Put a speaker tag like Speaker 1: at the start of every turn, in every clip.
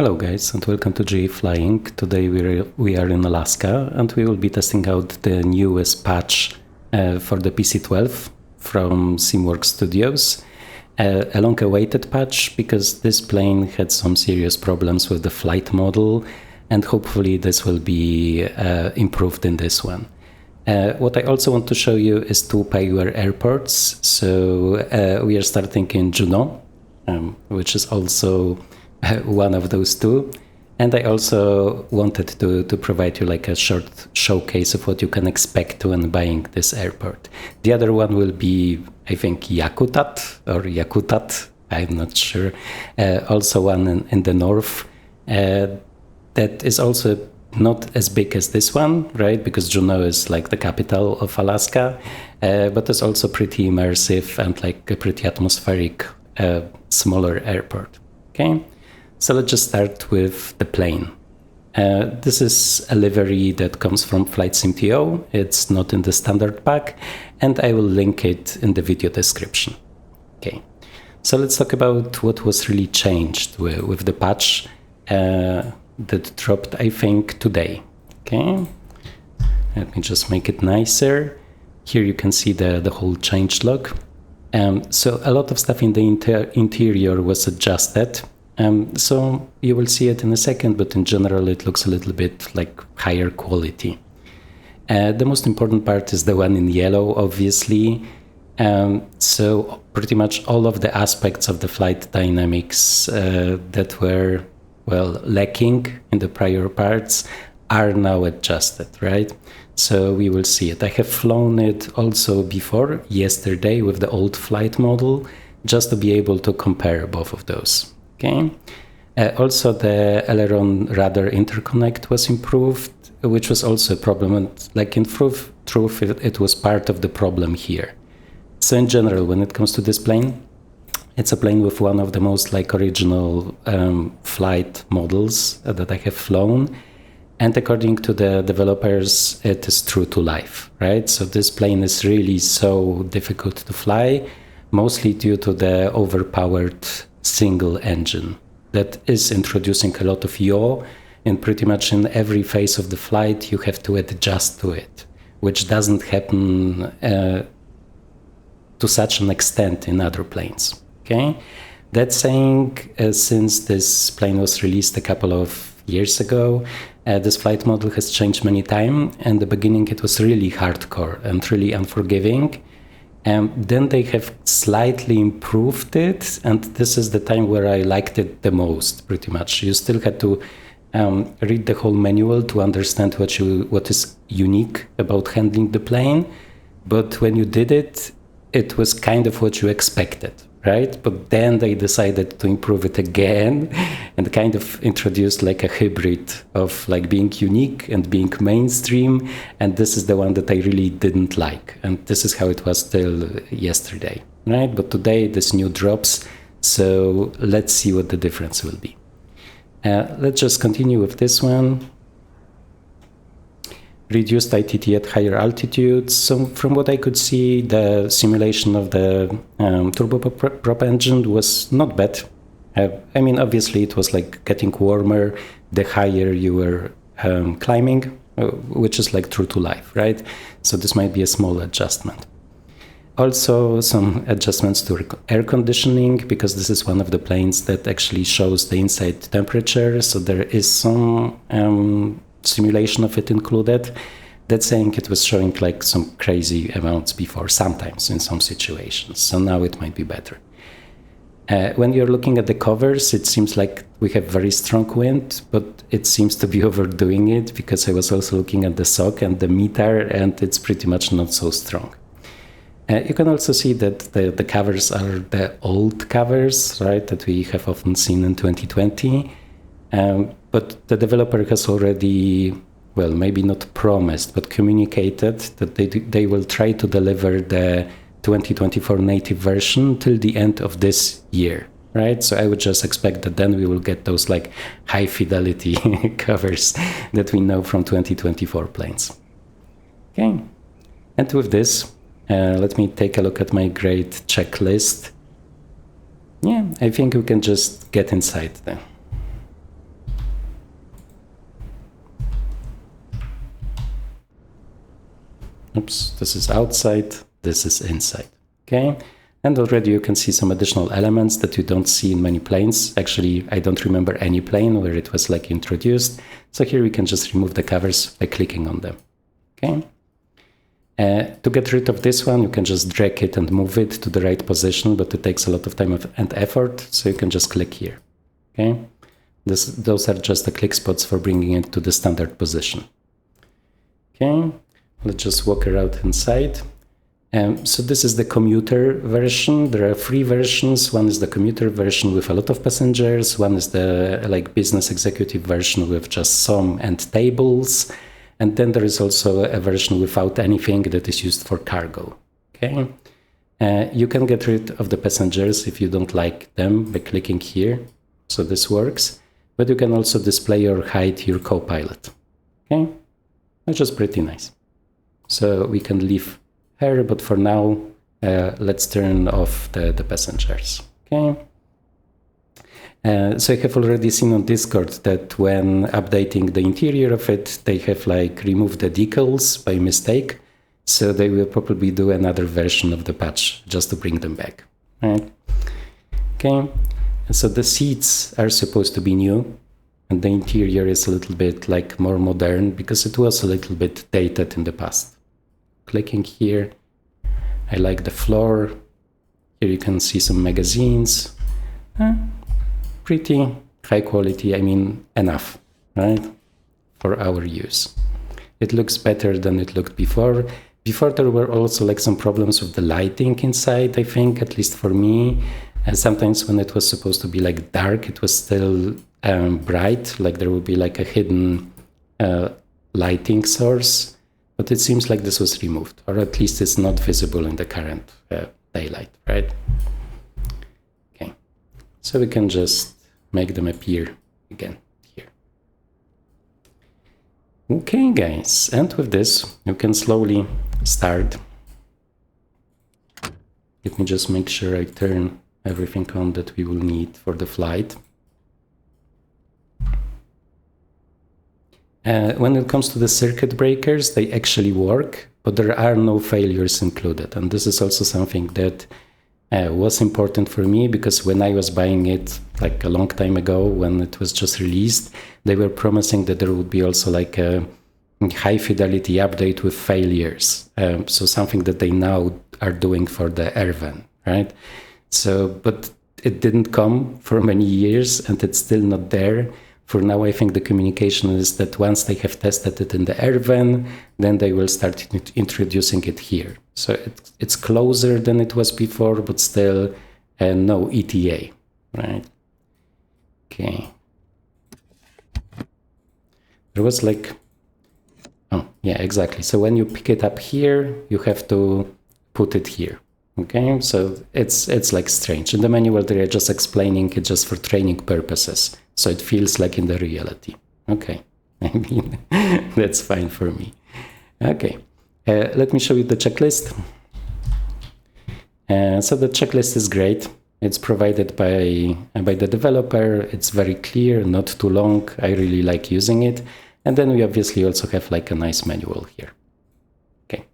Speaker 1: Hello guys and welcome to GA Flying. Today we are in Alaska and we will be testing out the newest patch for the PC-12 from SimWorks Studios. A long-awaited patch because this plane had some serious problems with the flight model, and hopefully this will be improved in this one. What I also want to show you is two payware airports. So we are starting in Juneau, which is also one of those two. And I also wanted to provide you like a short showcase of what you can expect when buying this airport. The other one will be, I think, Yakutat or Yakutat, I'm not sure. Also one in the north that is also not as big as this one, right? Because Juneau is like the capital of Alaska, but it's also pretty immersive and like a pretty atmospheric, smaller airport. Okay. So let's just start with the plane. This is a livery that comes from Flight SimTO. It's not in the standard pack, and I will link it in the video description. Okay, so let's talk about what was really changed with the patch that dropped, I think, today. Okay, let me just make it nicer. Here you can see the whole changelog. So a lot of stuff in the interior was adjusted. So you will see it in a second, but in general it looks a little bit like higher quality. The most important part is the one in yellow, obviously. So pretty much all of the aspects of the flight dynamics that were, well, lacking in the prior parts are now adjusted, right? So we will see it. I have flown it also before, yesterday, with the old flight model, just to be able to compare both of those. Okay. Also, the aileron radar interconnect was improved, which was also a problem. And like in truth, it was part of the problem here. So in general, when it comes to this plane, it's a plane with one of the most like original flight models that I have flown. And according to the developers, it is true to life, right? So this plane is really so difficult to fly, mostly due to the overpowered single engine that is introducing a lot of yaw, and pretty much in every phase of the flight you have to adjust to it, which doesn't happen to such an extent in other planes. Okay, that saying, since this plane was released a couple of years ago, this flight model has changed many times. In the beginning it was really hardcore and really unforgiving. Then they have slightly improved it, and this is the time where I liked it the most, pretty much. You still had to read the whole manual to understand what is unique about handling the plane, but when you did it, it was kind of what you expected, right? But then they decided to improve it again and kind of introduced like a hybrid of like being unique and being mainstream. And this is the one that I really didn't like. And this is how it was till yesterday, right? But today this new drops. So let's see what the difference will be. Let's just continue with this one. Reduced ITT at higher altitudes. So from what I could see, the simulation of the turboprop engine was not bad. I mean, obviously it was like getting warmer the higher you were climbing, which is like true to life, right? So this might be a small adjustment. Also some adjustments to air conditioning, because this is one of the planes that actually shows the inside temperature. So there is some simulation of it included. That's saying it was showing like some crazy amounts before, sometimes in some situations. So now it might be better. When you're looking at the covers, it seems like we have very strong wind, but it seems to be overdoing it, because I was also looking at the SOC and the meter, and it's pretty much not so strong. You can also see that the covers are the old covers, right, that we have often seen in 2020. But the developer has already, well, maybe not promised, but communicated that they will try to deliver the 2024 native version till the end of this year, right? So I would just expect that then we will get those like high fidelity covers that we know from 2024 planes. Okay, and with this, let me take a look at my grade checklist. Yeah, I think we can just get inside there. Oops, this is outside, this is inside. Okay, and already you can see some additional elements that you don't see in many planes. Actually, I don't remember any plane where it was like introduced. So here we can just remove the covers by clicking on them. Okay. To get rid of this one, you can just drag it and move it to the right position, but it takes a lot of time and effort, so you can just click here. Okay, those are just the click spots for bringing it to the standard position. Okay, let's just walk around inside. So this is the commuter version. There are 3 versions. One is the commuter version with a lot of passengers. One is the like business executive version with just some and tables. And then there is also a version without anything that is used for cargo. Okay, you can get rid of the passengers if you don't like them by clicking here. So this works, but you can also display or hide your co-pilot. Okay, which is pretty nice. So we can leave her, but for now, let's turn off the passengers. Okay. So I have already seen on Discord that when updating the interior of it, they have like removed the decals by mistake. So they will probably do another version of the patch just to bring them back. Right? Okay. And so the seats are supposed to be new, and the interior is a little bit like more modern because it was a little bit dated in the past. Clicking here, I like the floor. Here you can see some magazines. Pretty high quality, I mean, enough, right, for our use. It looks better than it looked before. Before there were also like some problems with the lighting inside, I think, at least for me. And sometimes when it was supposed to be like dark, it was still bright, like there would be like a hidden lighting source. But it seems like this was removed, or at least it's not visible in the current daylight, right? Okay, so we can just make them appear again here. Okay, guys, and with this, you can slowly start. Let me just make sure I turn everything on that we will need for the flight. When it comes to the circuit breakers, they actually work, but there are no failures included. And this is also something that was important for me, because when I was buying it like a long time ago, when it was just released, they were promising that there would be also like a high fidelity update with failures. So something that they now are doing for the Airvan, right? So, but it didn't come for many years and it's still not there. For now, I think the communication is that once they have tested it in the Airvan, then they will start introducing it here. So it's closer than it was before, but still no ETA, right? Okay. There was like, oh, yeah, exactly. So when you pick it up here, you have to put it here. Okay, so it's like strange. In the manual, they are just explaining it just for training purposes. So it feels like in the reality. Okay, I mean, that's fine for me. Okay, let me show you the checklist. So the checklist is great. It's provided by the developer. It's very clear, not too long. I really like using it. And then we obviously also have like a nice manual here. Okay.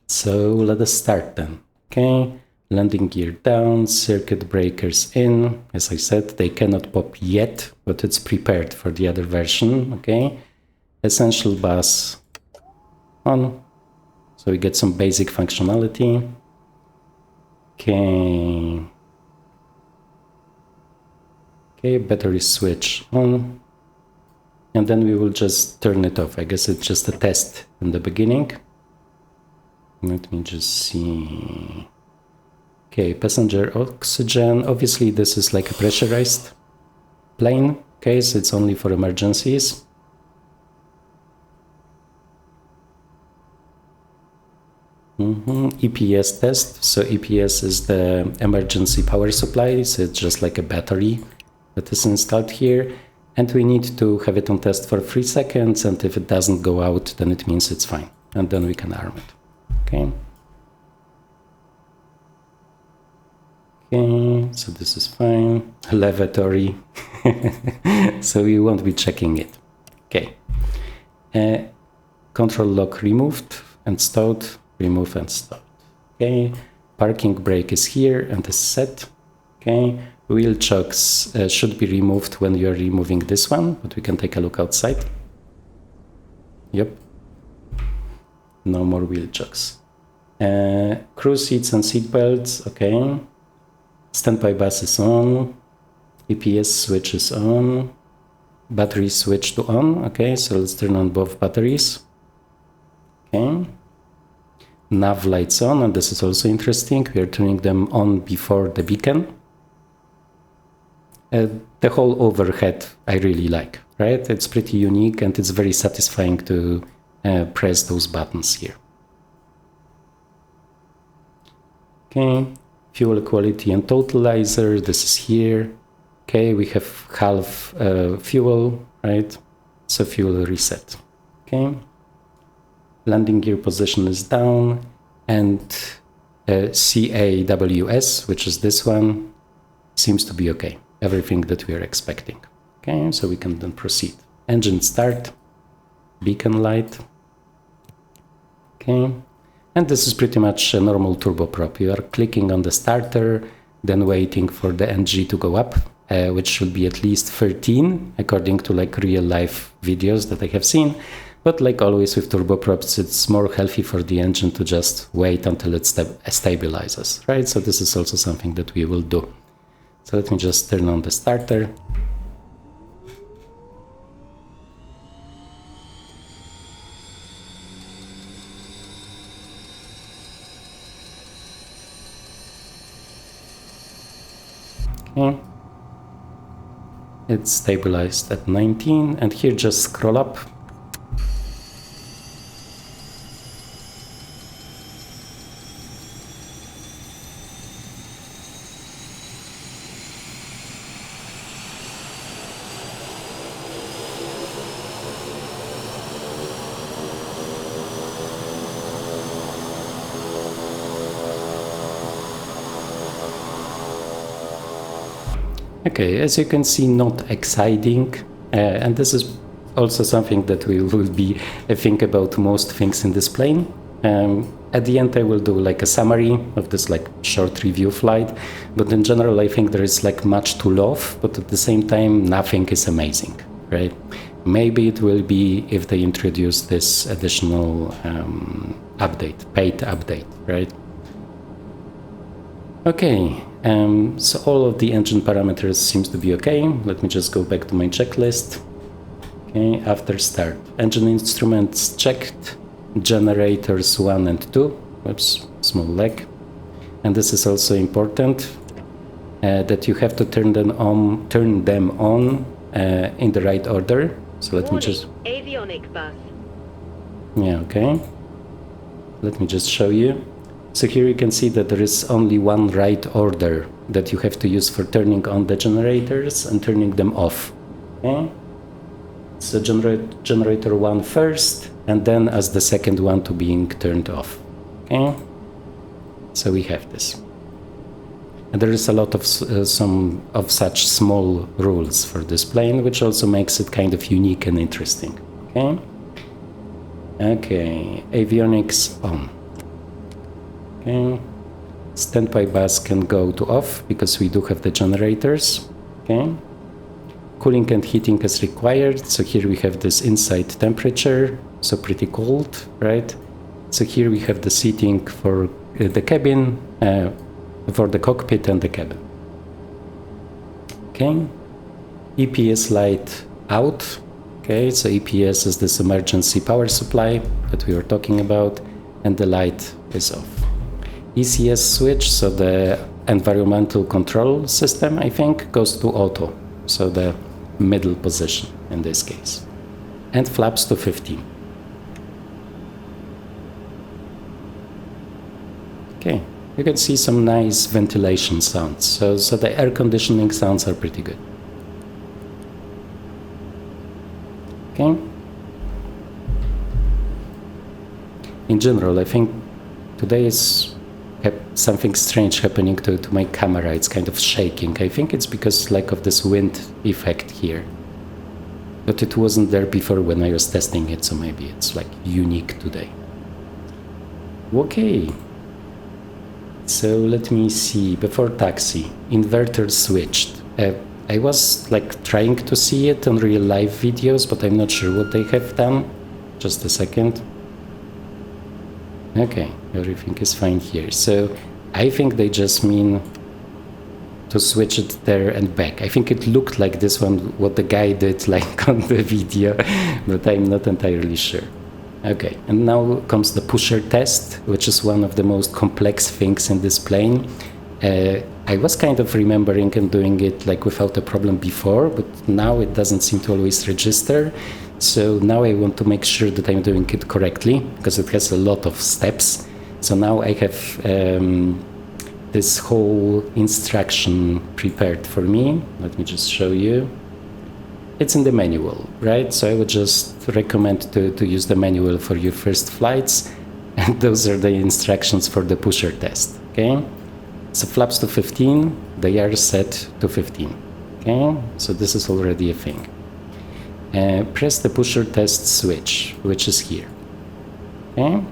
Speaker 1: So let us start then. Okay. Landing gear down, circuit breakers in. As I said, they cannot pop yet, but it's prepared for the other version, okay? Essential bus on, so we get some basic functionality. Okay. Okay, battery switch on. And then we will just turn it off. I guess it's just a test in the beginning. Let me just see. Okay, passenger oxygen. Obviously, this is like a pressurized plane. Okay, so it's only for emergencies. EPS test. So EPS is the emergency power supply. So it's just like a battery that is installed here. And we need to have it on test for 3 seconds. And if it doesn't go out, then it means it's fine. And then we can arm it. Okay. Okay, so this is fine. Lavatory. So we won't be checking it. Okay. Control lock removed and stowed, remove and stowed. Okay, parking brake is here and is set. Okay, wheel chocks should be removed when you are removing this one, but we can take a look outside. Yep, no more wheel chocks. Crew seats and seat belts, okay. Standby bus is on. EPS switch is on. Battery switch to on, okay, so let's turn on both batteries. Okay. Nav lights on, and this is also interesting. We are turning them on before the beacon. The whole overhead I really like, right? It's pretty unique and it's very satisfying to press those buttons here. Okay, fuel quality and totalizer, this is here. Okay, we have half fuel, right? So fuel reset. Okay, landing gear position is down, and CAWS, which is this one, seems to be okay. Everything that we are expecting. Okay, so we can then proceed. Engine start, beacon light. Okay, and this is pretty much a normal turboprop. You are clicking on the starter, then waiting for the NG to go up, which should be at least 13, according to like real life videos that I have seen. But like always with turboprops, it's more healthy for the engine to just wait until it stabilizes, right? So this is also something that we will do. So let me just turn on the starter. Okay. It's stabilized at 19, and here just scroll up. Okay, as you can see, not exciting, and this is also something that we will be think about most things in this plane. At the end I will do like a summary of this like short review flight, but in general I think there is like much to love, but at the same time nothing is amazing, right? Maybe it will be if they introduce this additional update, paid update, right? Okay, so all of the engine parameters seems to be okay. Let me just go back to my checklist. Okay, after start, engine instruments checked, generators 1 and 2, whoops, small lag. And this is also important, that you have to turn them on in the right order. So let me just...
Speaker 2: Avionic bus.
Speaker 1: Yeah, okay. Let me just show you. So here you can see that there is only one right order that you have to use for turning on the generators and turning them off. Okay? So generator 1 first, and then as the second one to being turned off. Okay? So we have this. And there is a lot of some of such small rules for this plane, which also makes it kind of unique and interesting. Okay? Okay, avionics on. Okay, standby bus can go to off because we do have the generators. Okay, cooling and heating is required. So here we have this inside temperature, so pretty cold, right? So here we have the seating for the cabin, for the cockpit and the cabin. Okay, EPS light out. Okay, so EPS is this emergency power supply that we were talking about, and the light is off. ECS switch, so the environmental control system, I think, goes to auto, so the middle position in this case. And flaps to 15. Okay, you can see some nice ventilation sounds, so the air conditioning sounds are pretty good. Okay. In general, I think today is something strange happening to my camera. It's kind of shaking. I think it's because like of this wind effect here. but it wasn't there before when I was testing it, so maybe it's like unique today. Okay, so let me see. Before taxi, inverter switched. I was like trying to see it on real live videos, but I'm not sure what they have done. Just a second. Okay, everything is fine here. So I think they just mean to switch it there and back. I think it looked like this one, what the guy did like on the video, but I'm not entirely sure. Okay, and now comes the pusher test, which is one of the most complex things in this plane. I was kind of remembering and doing it like without a problem before, but now it doesn't seem to always register. So now I want to make sure that I'm doing it correctly, because it has a lot of steps. So now I have this whole instruction prepared for me. Let me just show you. It's in the manual, right? So I would just recommend to use the manual for your first flights. And those are the instructions for the pusher test, okay? So flaps to 15, they are set to 15, okay? So this is already a thing. Press the pusher test switch, which is here, okay?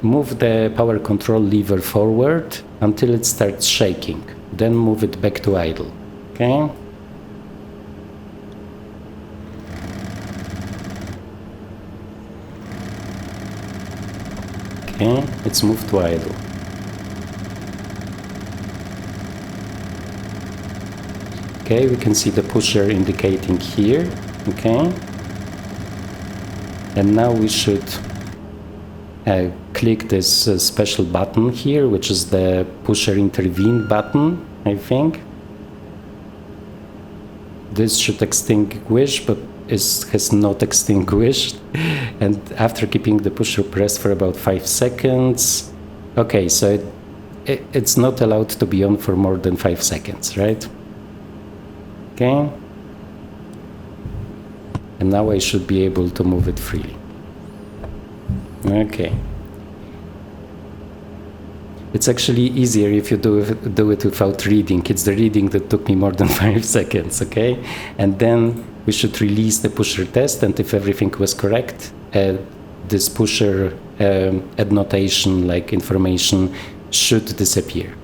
Speaker 1: Move the power control lever forward until it starts shaking. Then move it back to idle, okay? Okay, it's moved to idle. Okay, we can see the pusher indicating here, okay? And now we should click this special button here, which is the pusher intervene button, I think. This should extinguish, but has not extinguished. And after keeping the pusher pressed for about 5 seconds, okay, so it's not allowed to be on for more than 5 seconds, right? Okay. And now I should be able to move it freely. Okay. It's actually easier if you do it without reading. It's the reading that took me more than 5 seconds, okay? And then we should release the pusher test, and if everything was correct, this pusher annotation, like information, should disappear.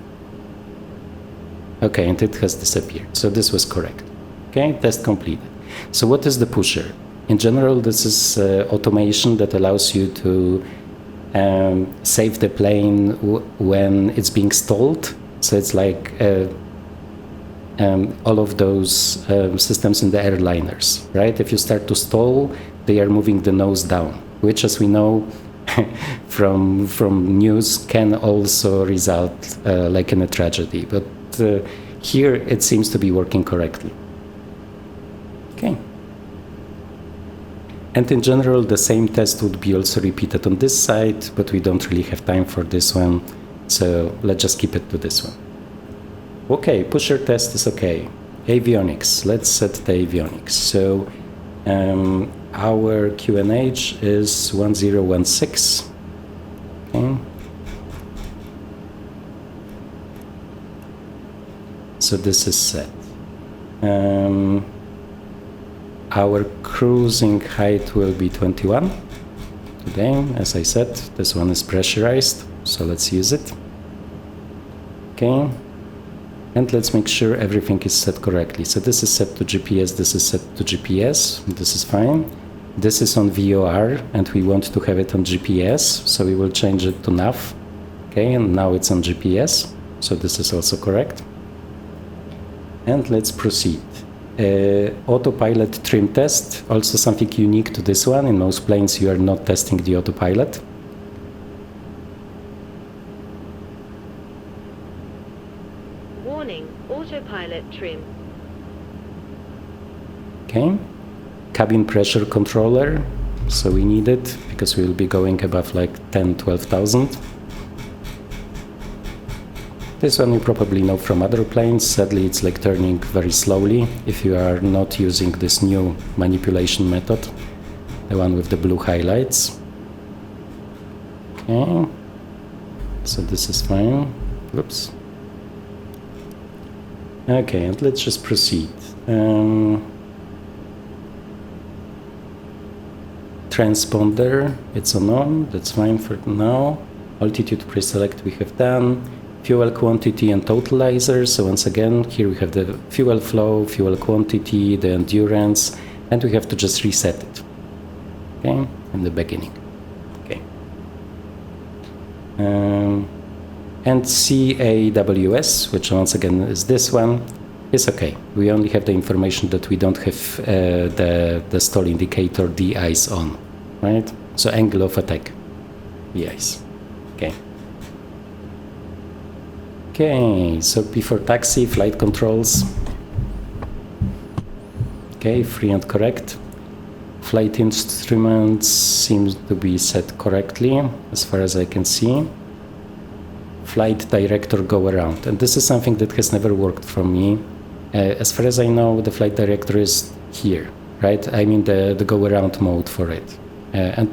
Speaker 1: Okay, and it has disappeared. So this was correct. Okay, test completed. So what is the pusher? In general, this is automation that allows you to save the plane when it's being stalled. So it's like all of those systems in the airliners, right? If you start to stall, they are moving the nose down, which, as we know from news, can also result like in a tragedy. But here it seems to be working correctly. Okay. And in general, the same test would be also repeated on this side, but we don't really have time for this one, so let's just keep it to this one. Okay, pusher test is okay. Avionics, let's set the avionics. So our QNH is 1016. Okay. So this is set. Our cruising height will be 21 today. As I said, this one is pressurized, so let's use it. Okay, and let's make sure everything is set correctly. So this is set to GPS, this is set to GPS, this is fine. This is on VOR, and we want to have it on GPS, so we will change it to nav. Okay, and now it's on GPS, so this is also correct. And let's proceed. Autopilot trim test, also something unique to this one. In most planes you are not testing the autopilot.
Speaker 2: Warning, autopilot trim.
Speaker 1: Okay, cabin pressure controller, so we need it because we will be going above like 10-12,000. This one you probably know from other planes. Sadly, it's like turning very slowly if you are not using this new manipulation method, the one with the blue highlights. Okay, so this is fine. Oops. Okay, and let's just proceed. transponder, it's on, that's fine for now. Altitude pre-select we have done. Fuel quantity and totalizer. So once again, here we have the fuel flow, fuel quantity, the endurance, and we have to just reset it, okay, in the beginning. Okay. And CAWS, which once again is this one, is okay. We only have the information that we don't have the stall indicator DIs on, right? So angle of attack, DIs. Okay. Okay, so before taxi, flight controls. Okay, free and correct. Flight instruments seems to be set correctly, as far as I can see. Flight director go around, and this is something that has never worked for me. As far as I know, the flight director is here, right? I mean the go around mode for it, and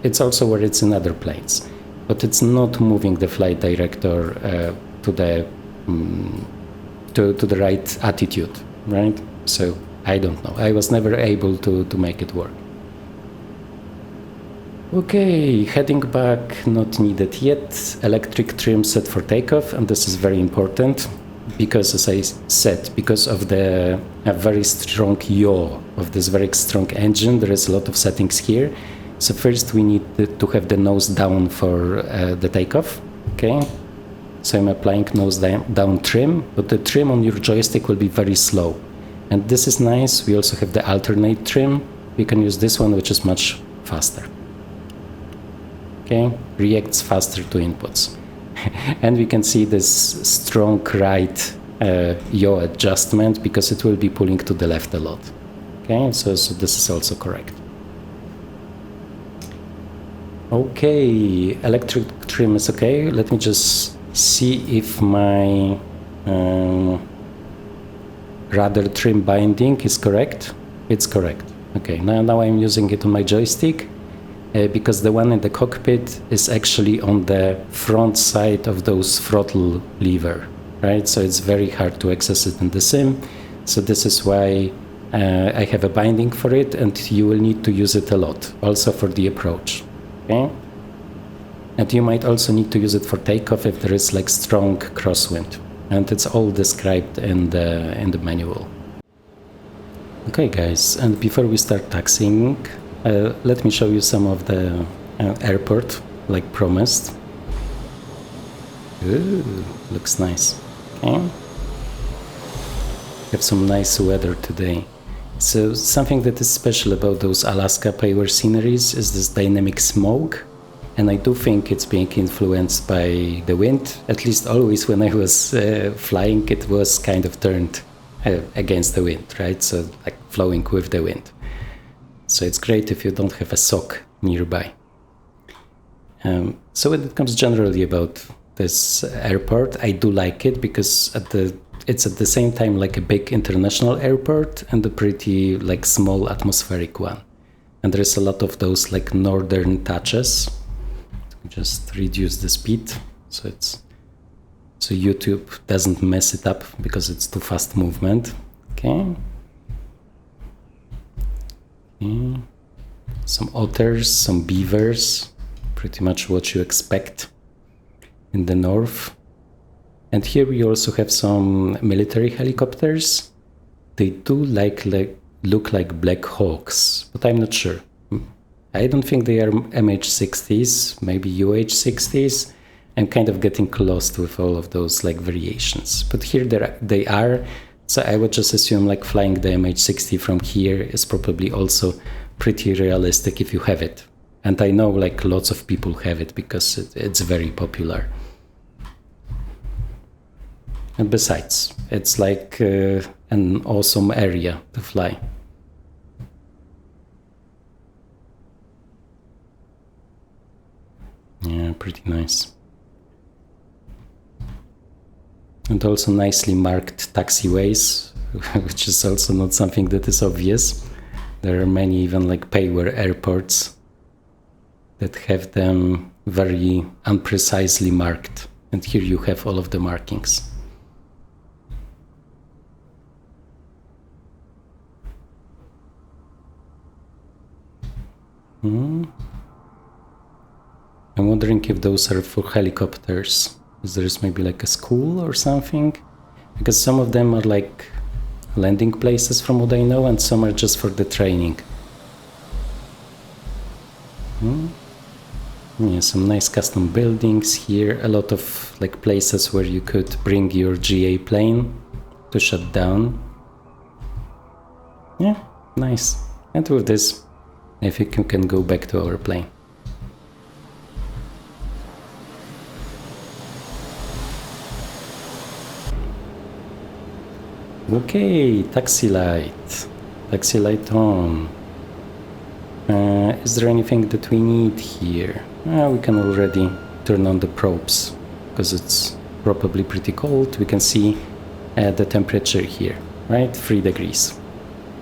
Speaker 1: it's also where it's in other planes, but it's not moving the flight director to the right attitude, right? So I don't know. I was never able to make it work. Okay, heading back, not needed yet. Electric trim set for takeoff, and this is very important because, as I said, because of the very strong yaw of this very strong engine, there is a lot of settings here. So first we need to have the nose down for the takeoff, okay? So I'm applying nose down trim, but the trim on your joystick will be very slow. And this is nice. We also have the alternate trim. We can use this one, which is much faster. Okay, reacts faster to inputs. And we can see this strong right yaw adjustment because it will be pulling to the left a lot. Okay, so this is also correct. Okay, electric trim is okay. Let me just see if my rudder trim binding is correct. It's correct. Okay, now I'm using it on my joystick because the one in the cockpit is actually on the front side of those throttle lever, right? So it's very hard to access it in the sim. So this is why I have a binding for it, and you will need to use it a lot, also for the approach. Okay? And you might also need to use it for takeoff if there is like strong crosswind, and it's all described in the manual. Okay, guys, and before we start taxiing, let me show you some of the airport, like promised. Ooh, looks nice. Okay. Have some nice weather today. So something that is special about those Alaska payware sceneries is this dynamic smoke. And I do think it's being influenced by the wind. At least always when I was flying, it was kind of turned against the wind, right? So like flowing with the wind. So it's great if you don't have a sock nearby. So when it comes generally about this airport, I do like it because it's at the same time like a big international airport and a pretty like small atmospheric one. And there's a lot of those like northern touches. Just reduce the speed so YouTube doesn't mess it up because it's too fast movement. Okay. Some otters, some beavers, pretty much what you expect in the north. And here we also have some military helicopters. They do look like Black Hawks, but I'm not sure. I don't think they are MH60s, maybe UH60s. I'm kind of getting lost with all of those like variations. But here they are, so I would just assume like flying the MH60 from here is probably also pretty realistic if you have it. And I know like lots of people have it because it's very popular. And besides, it's like an awesome area to fly. Yeah, pretty nice. And also nicely marked taxiways, which is also not something that is obvious. There are many even like payware airports that have them very unprecisely marked. And here you have all of the markings. I'm wondering if those are for helicopters. Is there's maybe like a school or something? Because some of them are like landing places from what I know, and some are just for the training. Yeah, some nice custom buildings here. A lot of like places where you could bring your GA plane to shut down. Yeah, nice. And with this, I think we can go back to our plane. Okay, taxi light. Taxi light on. Is there anything that we need here? We can already turn on the probes because it's probably pretty cold. We can see the temperature here, right? 3 degrees.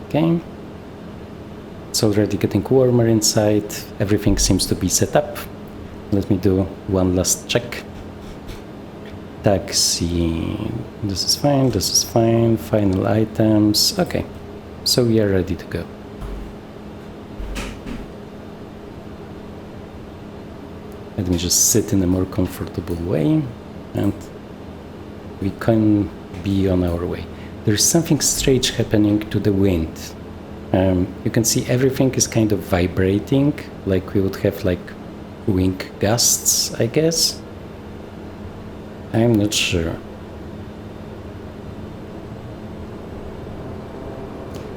Speaker 1: Okay. It's already getting warmer inside. Everything seems to be set up. Let me do one last check. Taxi. This is fine, this is fine. Final items. Okay. So we are ready to go. Let me just sit in a more comfortable way and we can be on our way. There's something strange happening to the wind. You can see everything is kind of vibrating, like we would have like wing gusts, I guess. I'm not sure.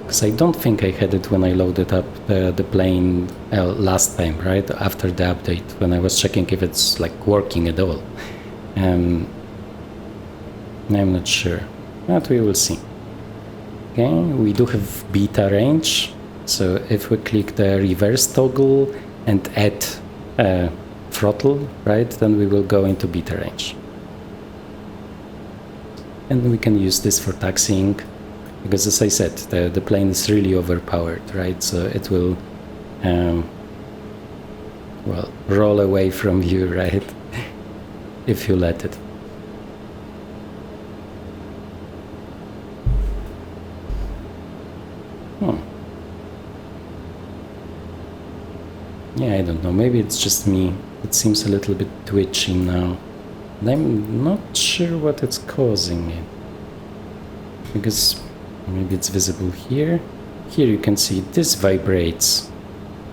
Speaker 1: Because I don't think I had it when I loaded up the plane last time, right? After the update, when I was checking if it's like working at all. I'm not sure, but we will see. Okay, we do have beta range. So if we click the reverse toggle and add throttle, right, then we will go into beta range. And we can use this for taxiing. Because as I said, the plane is really overpowered, right? So it will, well, roll away from you, right? If you let it. Yeah, I don't know. Maybe it's just me. It seems a little bit twitchy now. And I'm not sure what it's causing it. Because maybe it's visible here. Here you can see this vibrates,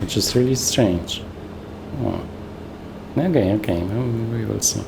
Speaker 1: which is really strange. Oh. Okay, we will see.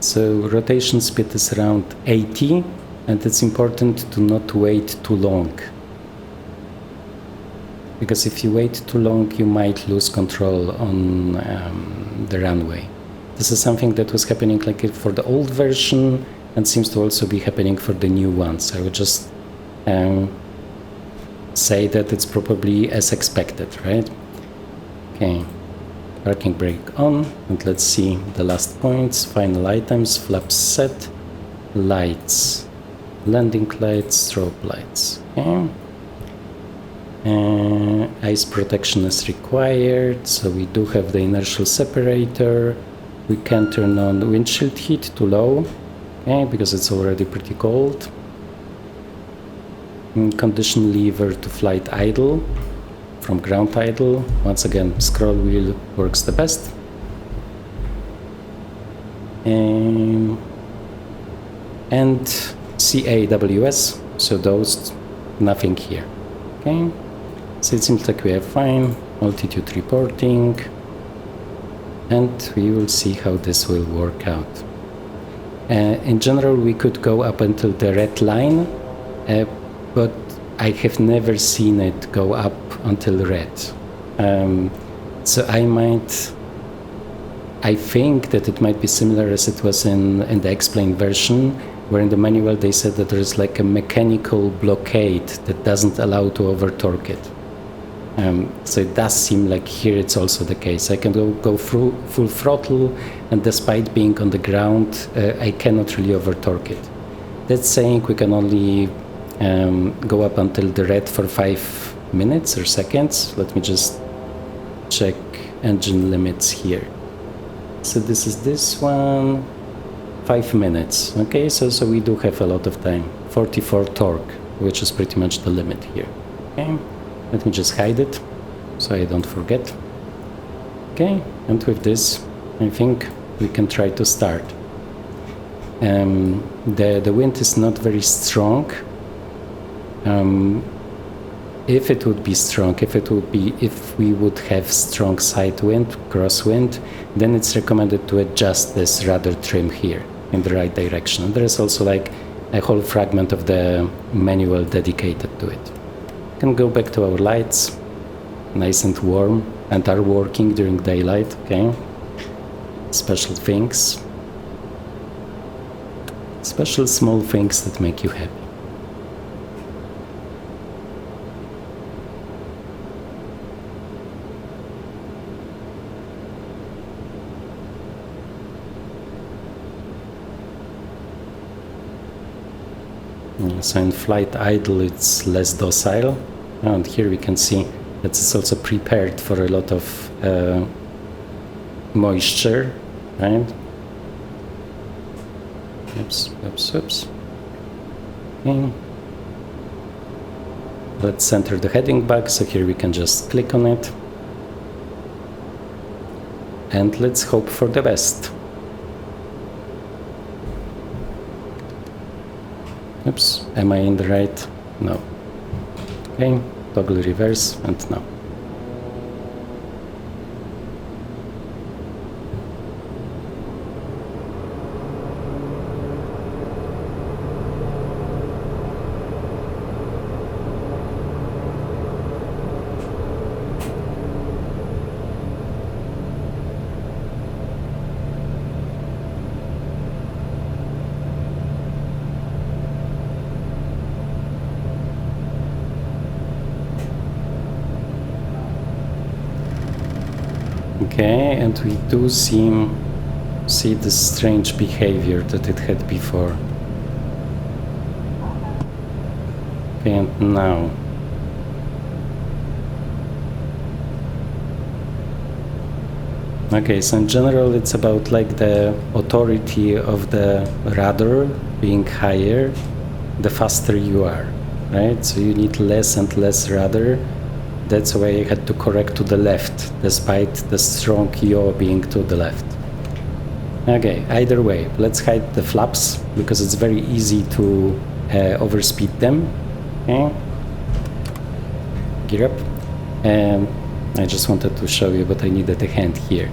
Speaker 1: So rotation speed is around 80, and it's important to not wait too long. Because if you wait too long, you might lose control on the runway. This is something that was happening like for the old version and seems to also be happening for the new ones. I would just say that it's probably as expected, right? Okay. Parking brake on, and let's see the last points. Final items, flaps set, lights, landing lights, strobe lights. Okay. Ice protection is required, so we do have the inertial separator. We can turn on the windshield heat to low, okay, because it's already pretty cold. Condition lever to flight idle. From ground idle, once again, scroll wheel works the best. And CAWS, so those, nothing here. Okay, So it seems like we are fine. Altitude reporting. And we will see how this will work out. In general, we could go up until the red line, but I have never seen it go up until red. So I think that it might be similar as it was in the explained version, where in the manual they said that there is like a mechanical blockade that doesn't allow to over torque it. So it does seem like here it's also the case. I can go through full throttle, and despite being on the ground, I cannot really over torque it. That's saying we can only go up until the red for 5 minutes or seconds. Let me just check engine limits here. So this is this one, 5 minutes. Okay, so we do have a lot of time. 44 torque, which is pretty much the limit here. Okay. Let me just hide it, so I don't forget. Okay, and with this, I think we can try to start. The wind is not very strong. If it would be strong, if we would have strong side wind, crosswind, then it's recommended to adjust this rudder trim here in the right direction. And there is also like a whole fragment of the manual dedicated to it. Can go back to our lights, nice and warm, and are working during daylight. Okay, special things, special small things that make you happy. So in flight idle it's less docile, and here we can see that it's also prepared for a lot of moisture, right? Oops. Okay. Let's center the heading back, so here we can just click on it. And let's hope for the best. Oops, am I in the right? No. Okay, toggle reverse, and no. Okay, and we do see the strange behavior that it had before. Okay, and now. Okay, so in general it's about like the authority of the rudder being higher, the faster you are, right? So you need less and less rudder. That's why I had to correct to the left, despite the strong yaw being to the left. Okay, either way, let's hide the flaps, because it's very easy to overspeed them. Okay. Gear up. I just wanted to show you, but I needed a hand here.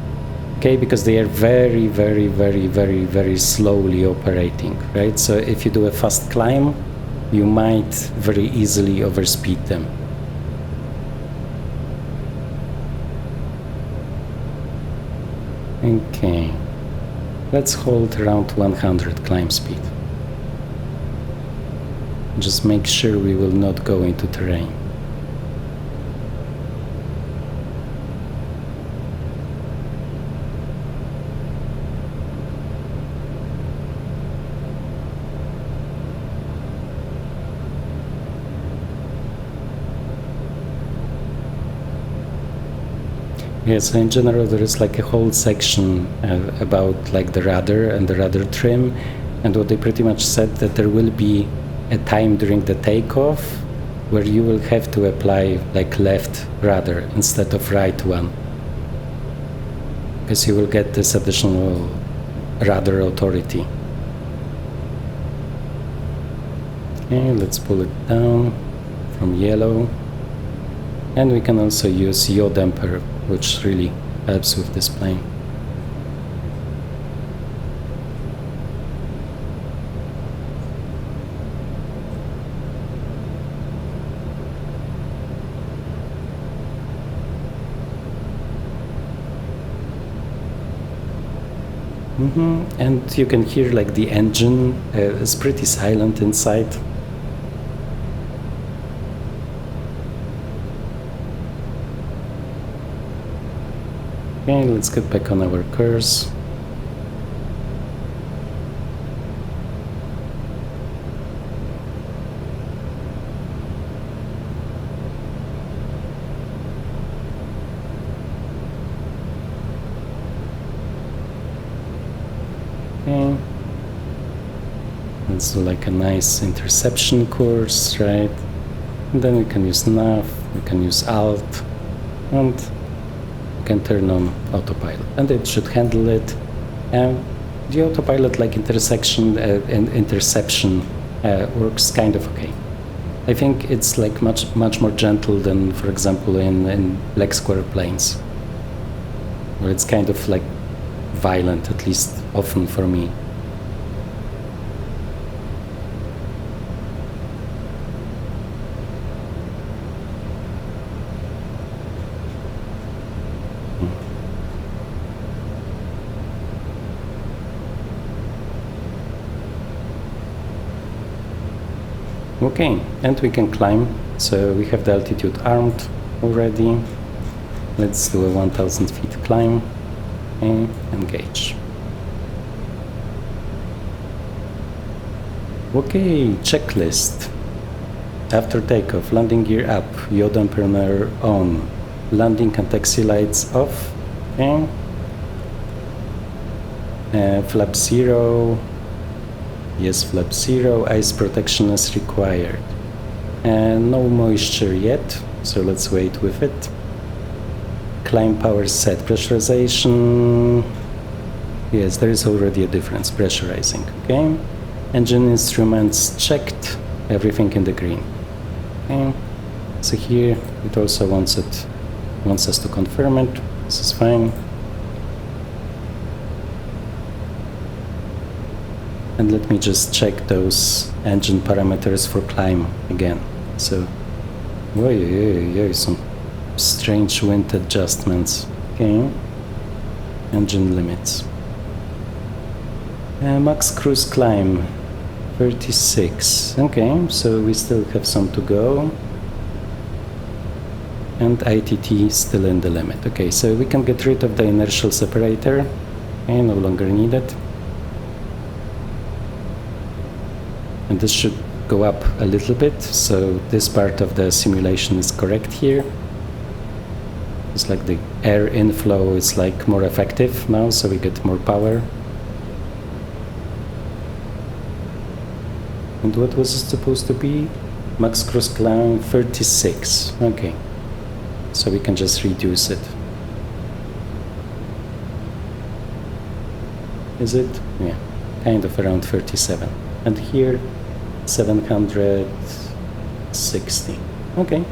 Speaker 1: Okay, because they are very, very, very, very, very slowly operating, right? So if you do a fast climb, you might very easily overspeed them. Okay, let's hold around 100 climb speed. Just make sure we will not go into terrain. Yes, in general there is like a whole section about like the rudder and the rudder trim, and what they pretty much said that there will be a time during the takeoff where you will have to apply like left rudder instead of right one, because you will get this additional rudder authority. Okay, let's pull it down from yellow. And we can also use yaw damper, which really helps with this plane. And you can hear like the engine is pretty silent inside. Okay, let's get back on our course. Okay. It's like a nice interception course, right? And then we can use nav, we can use alt, and we can turn on autopilot, and it should handle it. The autopilot like interception works kind of okay. I think it's like much more gentle than, for example, in black square planes, where it's kind of like violent, at least often for me. Okay, and we can climb, so we have the altitude armed already. Let's do a 1000 feet climb and engage. Okay, checklist. After takeoff, landing gear up, yaw dampener on, landing and taxi lights off, and flap 0. Yes, flap 0, ice protection is required. And no moisture yet, so let's wait with it. Climb power set, pressurization. Yes, there is already a difference, pressurizing, okay? Engine instruments checked, everything in the green. Okay, so here it also wants us to confirm it, this is fine. And let me just check those engine parameters for climb again. So, some strange wind adjustments. Okay, engine limits. Max cruise climb, 36. Okay, so we still have some to go. And ITT still in the limit. Okay, so we can get rid of the inertial separator. Okay, no longer needed. And this should go up a little bit, so this part of the simulation is correct here. It's like the air inflow is like more effective now, so we get more power. And what was it supposed to be? Max cruise climb 36. Okay, so we can just reduce it. Is it? Yeah, kind of around 37. And here 760. Okay,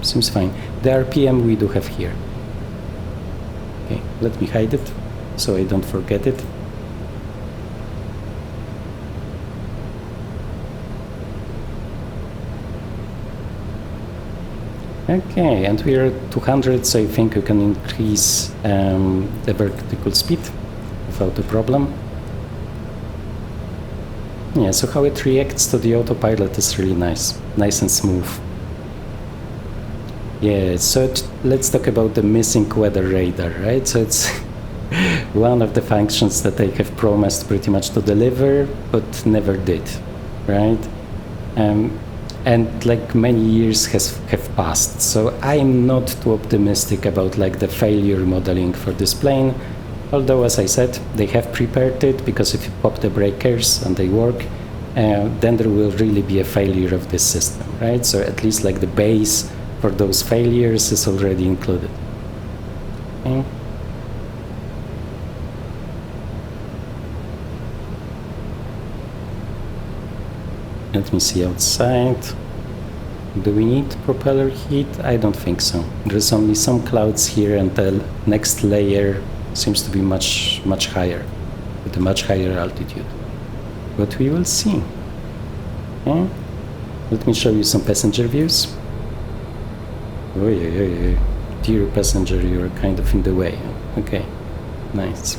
Speaker 1: seems fine. The RPM we do have here. Okay, let me hide it so I don't forget it. Okay, and we are at 200, so I think we can increase the vertical speed without a problem. Yeah, so how it reacts to the autopilot is really nice and smooth. Yeah, so let's talk about the missing weather radar, right? So it's one of the functions that they have promised pretty much to deliver, but never did, right? And like many years have passed, so I'm not too optimistic about like the failure modeling for this plane. Although, as I said, they have prepared it, because if you pop the breakers and they work, then there will really be a failure of this system, right? So at least like the base for those failures is already included. Okay. Let me see outside. Do we need propeller heat? I don't think so. There's only some clouds here, and the next layer seems to be much higher, with a much higher altitude. But we will see. Okay. Let me show you some passenger views. Oh yeah. Dear passenger, you're kind of in the way. Okay, nice.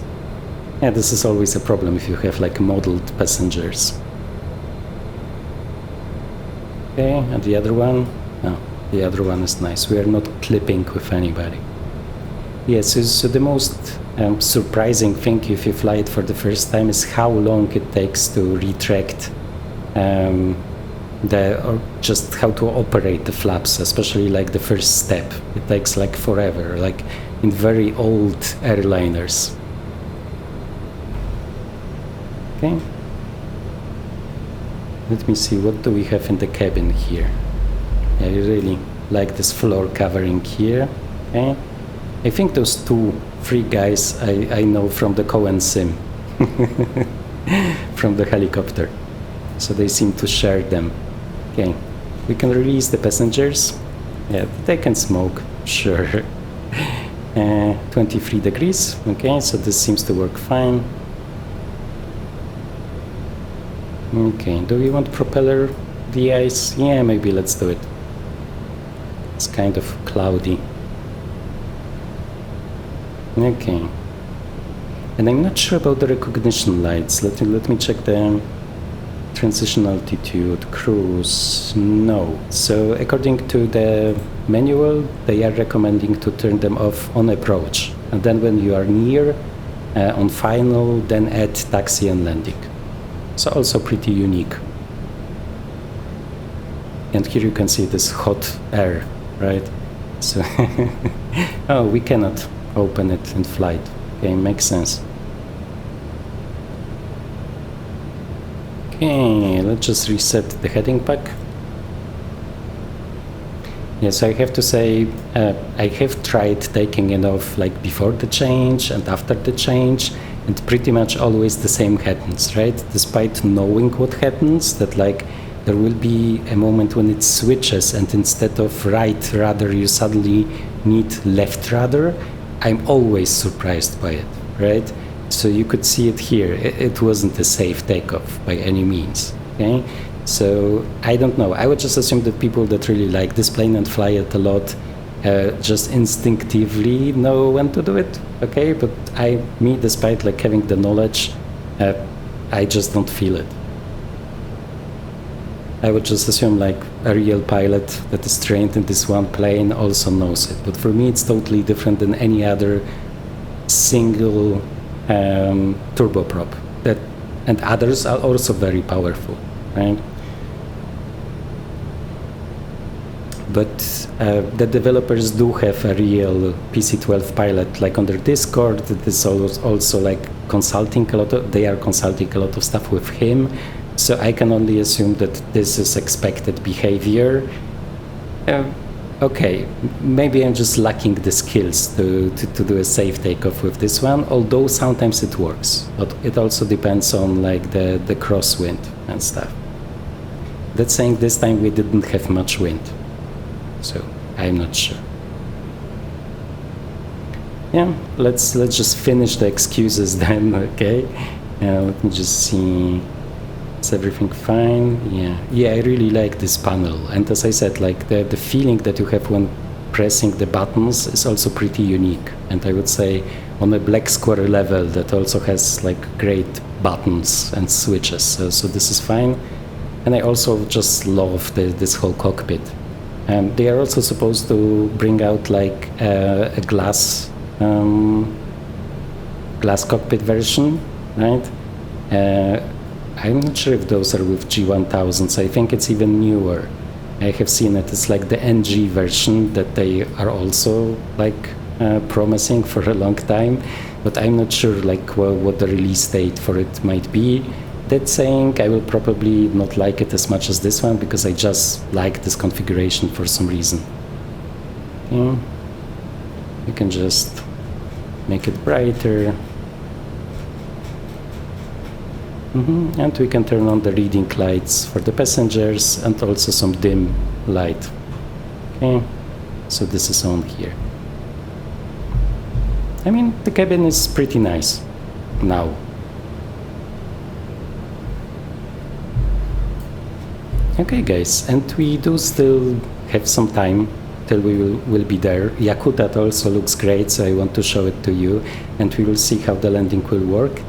Speaker 1: Yeah, this is always a problem if you have like modeled passengers. Okay, and the other one? Oh, the other one is nice. We are not clipping with anybody. Yes, so the most surprising thing if you fly it for the first time is how long it takes to retract or just how to operate the flaps, especially like the first step. It takes like forever, like in very old airliners. Okay. Let me see, what do we have in the cabin here? I really like this floor covering here. Okay. I think those 3 guys I know from the Cohen sim, from the helicopter. So they seem to share them. Okay, we can release the passengers. Yeah, they can smoke, sure. 23 degrees, okay, so this seems to work fine. Okay, do we want propeller de-ice? Yeah, maybe let's do it. It's kind of cloudy. Okay. And I'm not sure about the recognition lights. Let me check the transition altitude, cruise, no. So according to the manual, they are recommending to turn them off on approach. And then when you are near, on final, then add taxi and landing. So also pretty unique. And here you can see this hot air, right? So, oh, we cannot open it in flight. Okay, makes sense. Okay, let's just reset the heading pack. Yes, I have to say, I have tried taking it off like before the change and after the change, and pretty much always the same happens, right? Despite knowing what happens, that like there will be a moment when it switches and instead of right rudder, you suddenly need left rudder. I'm always surprised by it, right? So you could see it here. It wasn't a safe takeoff by any means, okay? So I don't know. I would just assume that people that really like this plane and fly it a lot just instinctively know when to do it, okay? But me, despite like having the knowledge, I just don't feel it. I would just assume like a real pilot that is trained in this one plane also knows it. But for me, it's totally different than any other single turboprop. And others are also very powerful, right? But the developers do have a real PC-12 pilot, like on their Discord. It is also like consulting a lot of, they are consulting a lot of stuff with him. So I can only assume that this is expected behavior. Okay, maybe I'm just lacking the skills to do a safe takeoff with this one, although sometimes it works. But it also depends on like the crosswind and stuff. That's saying this time we didn't have much wind, so I'm not sure. Yeah, let's just finish the excuses then, okay? Let me just see. Is everything fine? Yeah, I really like this panel. And as I said, like the feeling that you have when pressing the buttons is also pretty unique. And I would say on a Black Square level that also has like great buttons and switches. So this is fine. And I also just love this whole cockpit. They are also supposed to bring out like a glass cockpit version, right? I'm not sure if those are with G1000s. I think it's even newer. I have seen it. It's like the NG version that they are also like promising for a long time, but I'm not sure like what the release date for it might be. That saying, I will probably not like it as much as this one because I just like this configuration for some reason. Okay. You can just make it brighter. And we can turn on the reading lights for the passengers and also some dim light. Okay, so this is on here. I mean, the cabin is pretty nice now. Okay guys, and we do still have some time till we will be there. Yakutat also looks great, so I want to show it to you, and we will see how the landing will work.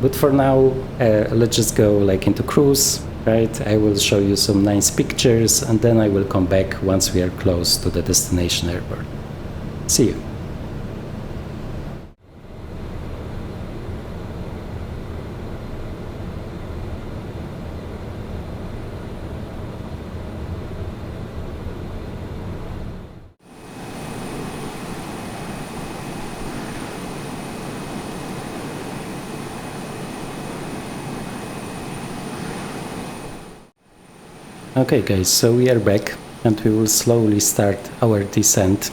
Speaker 1: But for now, let's just go like into cruise, right? I will show you some nice pictures, and then I will come back once we are close to the destination airport. See you. Okay guys, so we are back and we will slowly start our descent.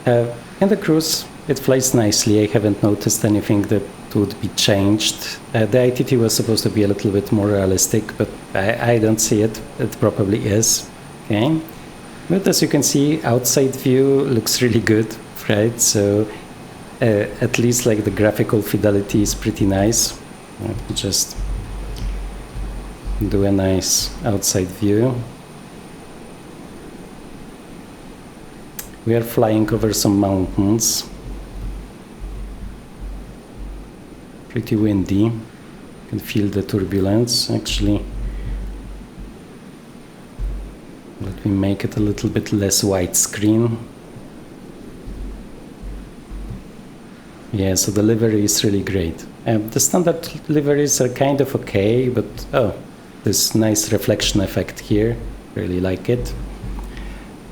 Speaker 1: In the cruise it flies nicely. I haven't noticed anything that would be changed. The ITT was supposed to be a little bit more realistic, but I don't see it. It probably is. Okay, but as you can see, outside view looks really good, right? So at least like the graphical fidelity is pretty nice. Just do a nice outside view. We are flying over some mountains. Pretty windy. You can feel the turbulence actually. Let me make it a little bit less widescreen. Yeah, so the livery is really great. The standard liveries are kind of okay, but oh, this nice reflection effect here, really like it.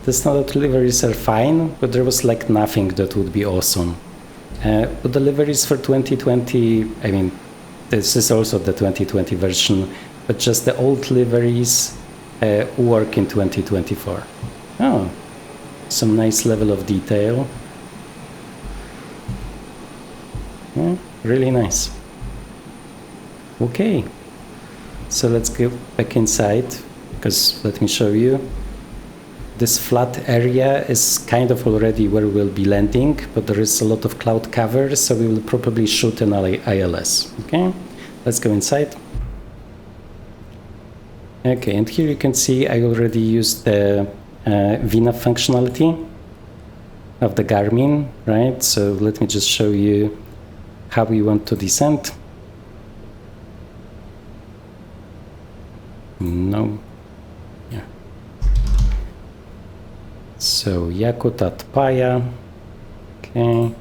Speaker 1: The standard liveries are fine, but there was like nothing that would be awesome. But the liveries for 2020, I mean, this is also the 2020 version, but just the old liveries work in 2024. Oh, some nice level of detail. Yeah, really nice. Okay. So let's go back inside, because let me show you. This flat area is kind of already where we'll be landing, but there is a lot of cloud cover, so we will probably shoot an ILS. Okay, let's go inside. Okay, and here you can see I already used the VNAV functionality of the Garmin, right? So let me just show you how we want to descend. No. Yeah. So Yakutat PAYA. Okay.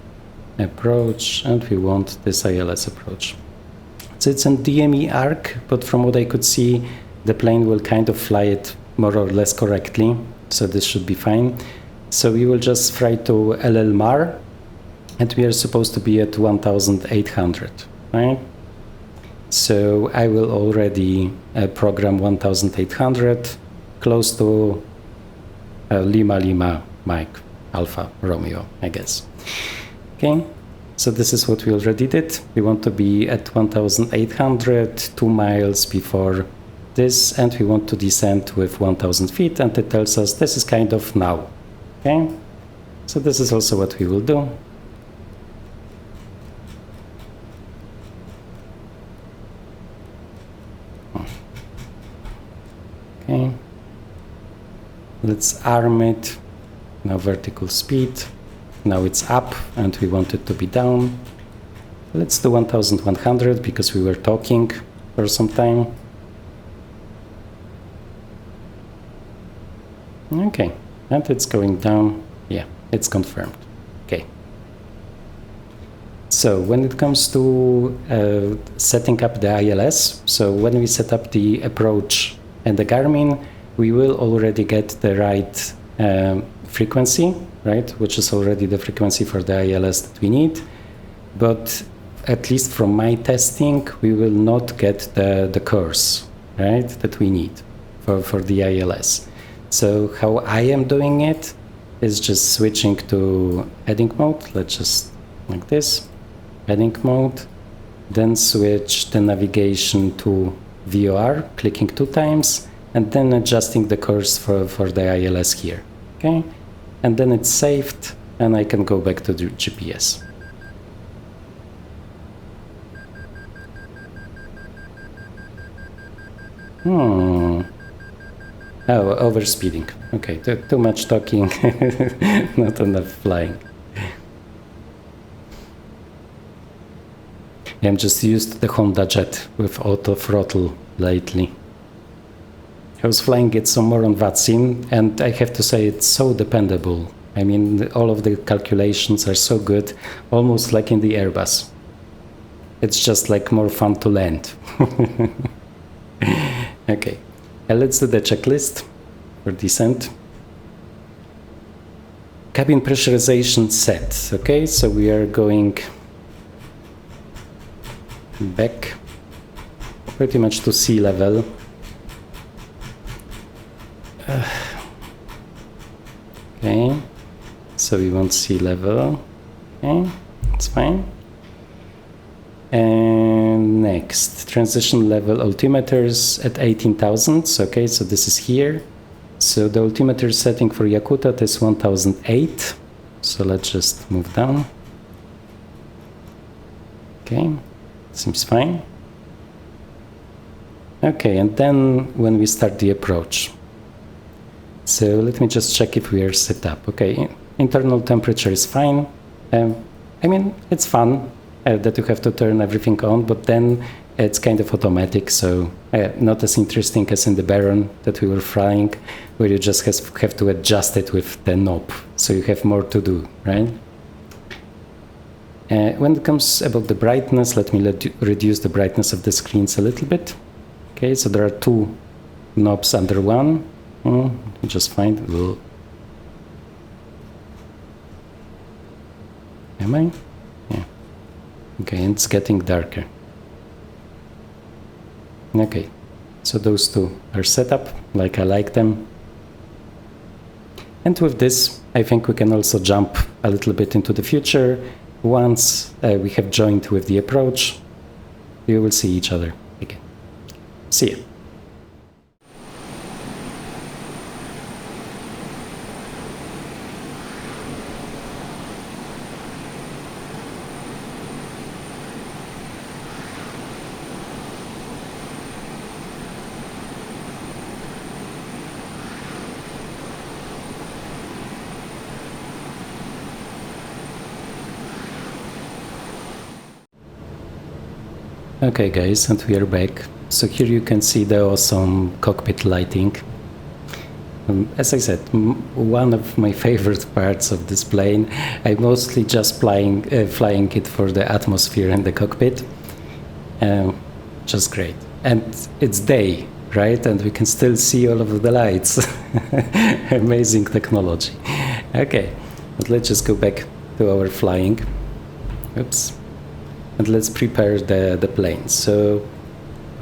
Speaker 1: Approach, and we want this ILS approach. So it's an DME arc, but from what I could see, the plane will kind of fly it more or less correctly. So this should be fine. So we will just fly to LLMAR, and we are supposed to be at 1,800, right? So I will already program 1,800 close to Lima Lima Mike Alpha Romeo, I guess. Okay, so this is what we already did. We want to be at 1,800, 2 miles before this, and we want to descend with 1,000 feet, and it tells us this is kind of now. Okay, so this is also what we will do. Okay, let's arm it. Now vertical speed. Now it's up and we want it to be down. Let's do 1,100 because we were talking for some time. Okay, and it's going down. Yeah, it's confirmed. Okay. So when it comes to setting up the ILS, so when we set up the approach and the Garmin, we will already get the right frequency, right, which is already the frequency for the ILS that we need. But at least from my testing, we will not get the course, right, that we need for the ILS. So how I am doing it is just switching to heading mode. Let's just like this, heading mode, then switch the navigation to VOR, clicking 2 times, and then adjusting the course for the ILS here. Okay, and then it's saved, and I can go back to the GPS. Oh, overspeeding. Okay, too much talking, not enough flying. I'm just used to the Honda Jet with auto throttle lately. I was flying it some more on VATSIM, and I have to say it's so dependable. I mean, all of the calculations are so good, almost like in the Airbus. It's just like more fun to land. Okay, let's do the checklist for descent. Cabin pressurization set. Okay, so we are going back pretty much to sea level. Okay, so we want sea level. Okay, it's fine. And next, transition level altimeters at 18,000. Okay, so this is here. So the altimeter setting for Yakutat is 1008. So let's just move down. Okay, seems fine. Okay, and then when we start the approach. So let me just check if we are set up. Okay, internal temperature is fine. I mean, it's fun that you have to turn everything on, but then it's kind of automatic, so not as interesting as in the Baron that we were flying, where you just have to adjust it with the knob, so you have more to do, right? When it comes about the brightness, let me reduce the brightness of the screens a little bit. Okay, so there are two knobs under one. Just find. Am I? Yeah. Okay, and it's getting darker. Okay, so those two are set up like I like them. And with this, I think we can also jump a little bit into the future. Once we have joined with the approach, we will see each other again. See you. Okay guys, and we are back. So here you can see the awesome cockpit lighting. As I said, one of my favorite parts of this plane. I mostly just flying it for the atmosphere in the cockpit. Just great. And it's day, right? And we can still see all of the lights. Amazing technology. Okay, but let's just go back to our flying. Oops. And let's prepare the plane. So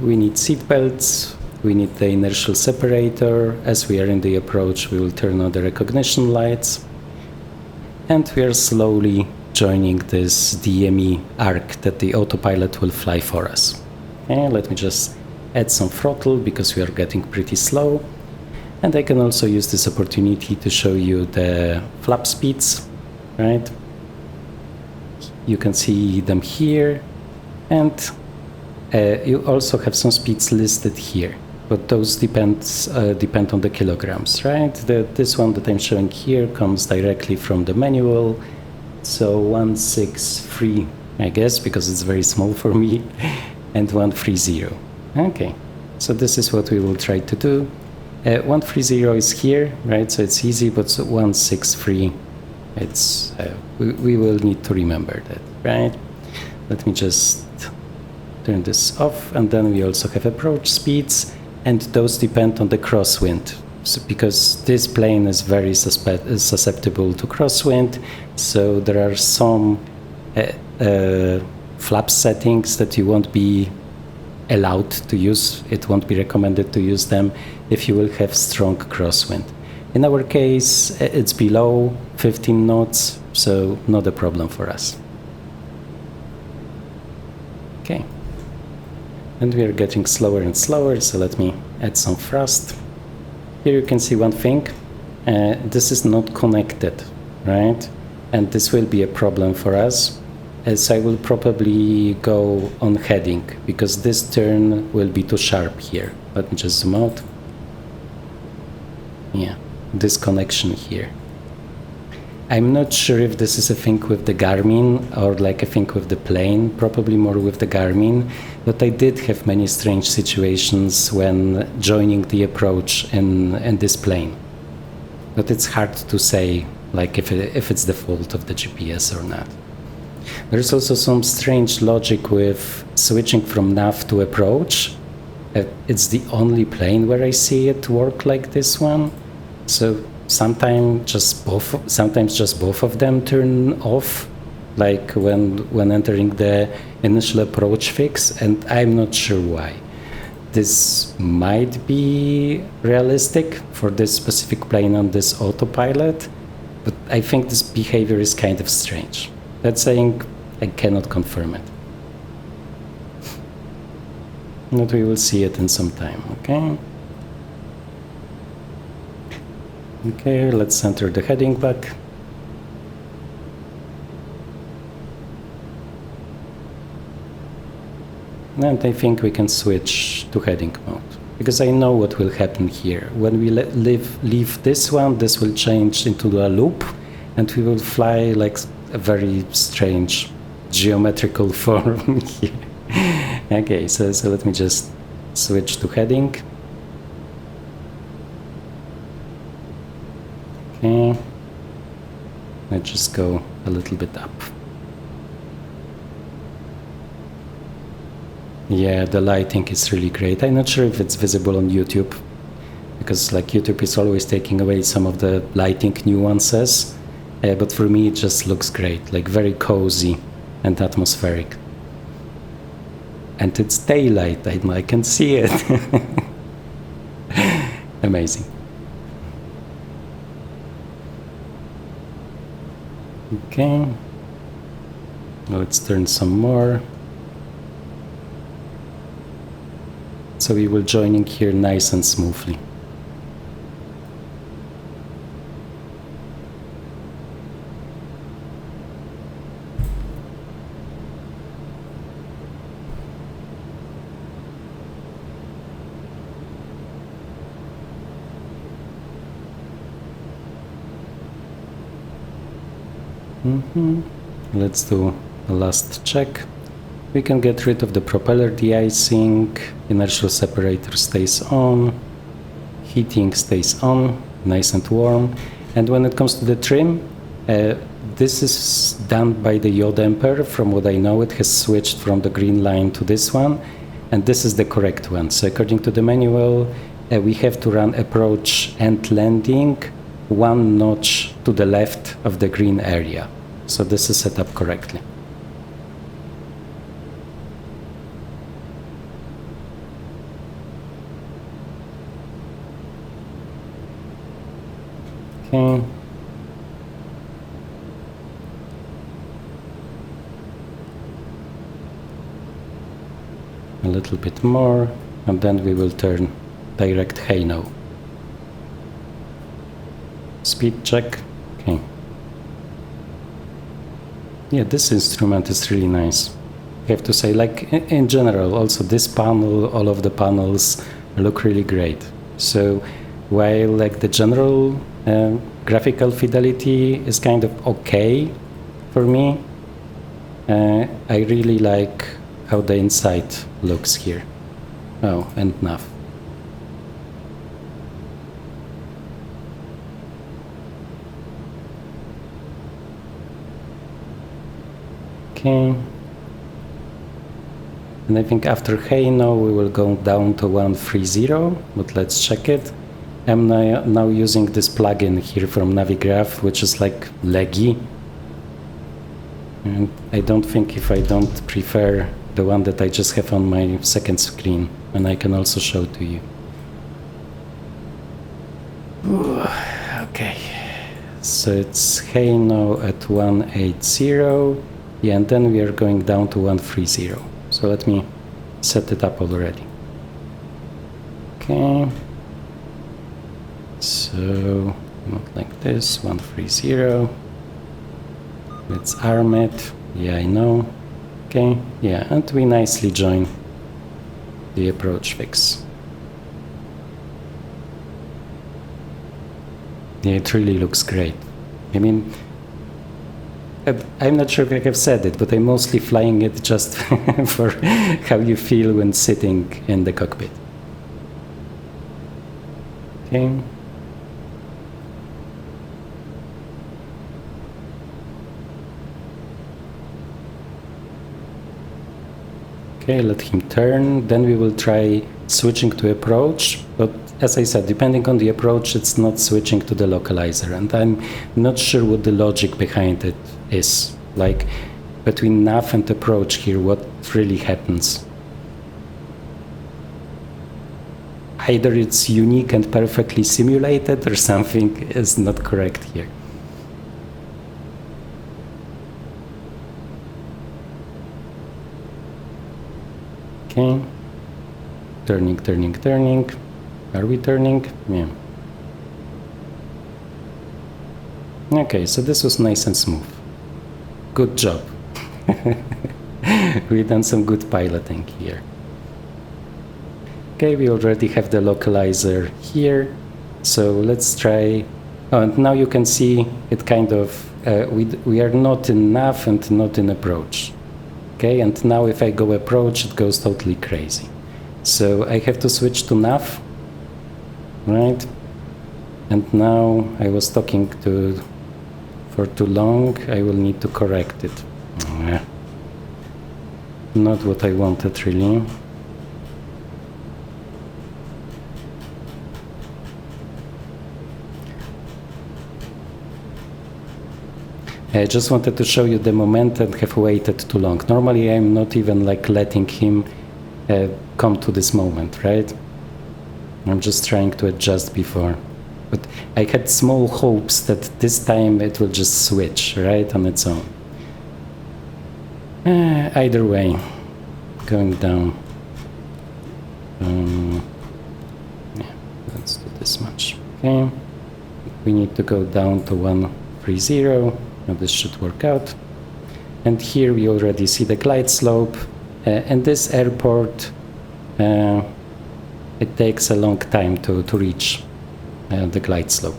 Speaker 1: we need seat belts, we need the inertial separator. As we are in the approach, we will turn on the recognition lights. And we are slowly joining this DME arc that the autopilot will fly for us. And let me just add some throttle because we are getting pretty slow. And I can also use this opportunity to show you the flap speeds, right? You can see them here, and you also have some speeds listed here, but those depend on the kilograms, right? This one that I'm showing here comes directly from the manual, so 163, I guess, because it's very small for me, and 130. Okay, so this is what we will try to do. 130 is here, right? So it's easy, but 163. It's we will need to remember that, right? Let me just turn this off, and then we also have approach speeds, and those depend on the crosswind. So because this plane is very susceptible to crosswind, so there are some flap settings that you won't be allowed to use. It won't be recommended to use them if you will have strong crosswind. In our case, it's below 15 knots, so not a problem for us. Okay, And we are getting slower and slower, so let me add some thrust. Here you can see one thing, this is not connected, right? And this will be a problem for us, as I will probably go on heading, because this turn will be too sharp here. Let me just zoom out. Yeah, this connection here. I'm not sure if this is a thing with the Garmin or like a thing with the plane, probably more with the Garmin, but I did have many strange situations when joining the approach in this plane. But it's hard to say like if it's the fault of the GPS or not. There's also some strange logic with switching from nav to approach. It's the only plane where I see it work like this one. So sometimes just both of them turn off, like when entering the initial approach fix, and I'm not sure why. This might be realistic for this specific plane on this autopilot, but I think this behavior is kind of strange. That's saying I cannot confirm it. But we will see it in some time, okay? Okay, let's enter the heading back. And I think we can switch to heading mode, because I know what will happen here. When we leave this one, this will change into a loop, and we will fly like a very strange geometrical form here. Okay, so let me just switch to heading. Okay, let's just go a little bit up. Yeah, the lighting is really great. I'm not sure if it's visible on YouTube, because like YouTube is always taking away some of the lighting nuances, but for me it just looks great, like very cozy and atmospheric. And it's daylight, I can see it. Amazing. Okay, let's turn some more. So we will join in here nice and smoothly. Let's do a last check. We can get rid of the propeller de-icing, inertial separator stays on, heating stays on, nice and warm. And when it comes to the trim, this is done by the yaw damper. From what I know, it has switched from the green line to this one, and this is the correct one. So according to the manual, we have to run approach and landing one notch to the left of the green area. So this is set up correctly. Okay. A little bit more, and then we will turn direct Juneau. Speed check. Okay. Yeah, this instrument is really nice. I have to say, like in general, also this panel, all of the panels look really great. So while like the general graphical fidelity is kind of okay for me, I really like how the inside looks here. Oh, and nav. Okay. And I think after Juneau we will go down to 130, but let's check it. I'm now using this plugin here from Navigraph, which is like leggy. And I don't think if I don't prefer the one that I just have on my second screen, and I can also show to you. Ooh, okay, so it's Juneau at 180, yeah, and then we are going down to 130. So let me set it up already. Okay. So, not like this, 130. Let's arm it. Yeah, I know. Okay, yeah, and we nicely join the approach fix. Yeah, it really looks great. I mean, I'm not sure if I have said it, but I'm mostly flying it just for how you feel when sitting in the cockpit. Okay. Okay, let him turn, then we will try switching to approach, but as I said, depending on the approach, it's not switching to the localizer, and I'm not sure what the logic behind it is. Like, between nav and approach here, what really happens? Either it's unique and perfectly simulated, or something is not correct here. Okay, turning, turning, turning. Are we turning? Yeah. Okay, so this was nice and smooth. Good job. We've done some good piloting here. Okay, we already have the localizer here. So let's try. Oh, and now you can see it kind of, we are not in nav and not in approach. Okay, and now if I go approach, it goes totally crazy. So I have to switch to nav, right? And now I was talking for too long. I will need to correct it. Not what I wanted, really. I just wanted to show you the moment and have waited too long. Normally I'm not even like letting him come to this moment, right? I'm just trying to adjust before. But I had small hopes that this time it will just switch, right, on its own. Either way, going down. Yeah, let's do this much. Okay, we need to go down to 130. Now this should work out. And here we already see the glide slope. And this airport, it takes a long time to reach the glide slope.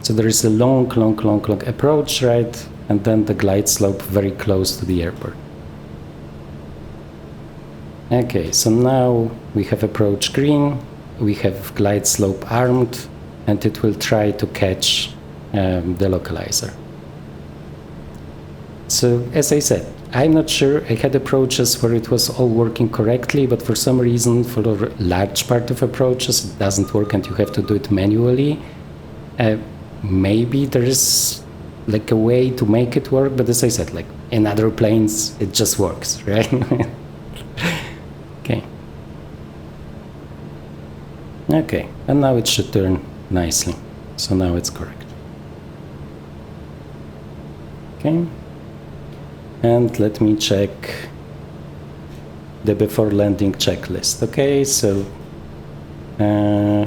Speaker 1: So there is a long approach, right? And then the glide slope very close to the airport. Okay, so now we have approach green, we have glide slope armed, and it will try to catch the localizer. So as I said, I'm not sure. I had approaches where it was all working correctly, but for some reason, for a large part of approaches, it doesn't work and you have to do it manually. Maybe there is like a way to make it work, but as I said, like in other planes, it just works, right? Okay. Okay, and now it should turn nicely. So now it's correct. Okay. And let me check the before landing checklist. Okay, so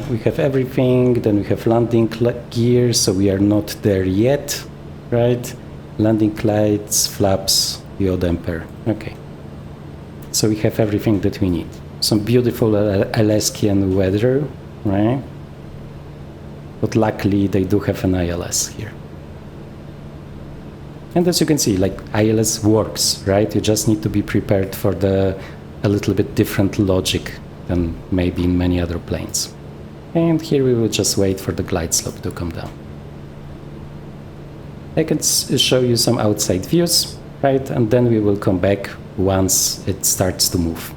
Speaker 1: we have everything, then we have landing gear, so we are not there yet, right? Landing lights, flaps, yaw damper. Okay, so we have everything that we need. Some beautiful Alaskan weather, right? But luckily they do have an ILS here. And as you can see, like ILS works, right? You just need to be prepared for a little bit different logic than maybe in many other planes. And here we will just wait for the glide slope to come down. I can show you some outside views, right? And then we will come back once it starts to move.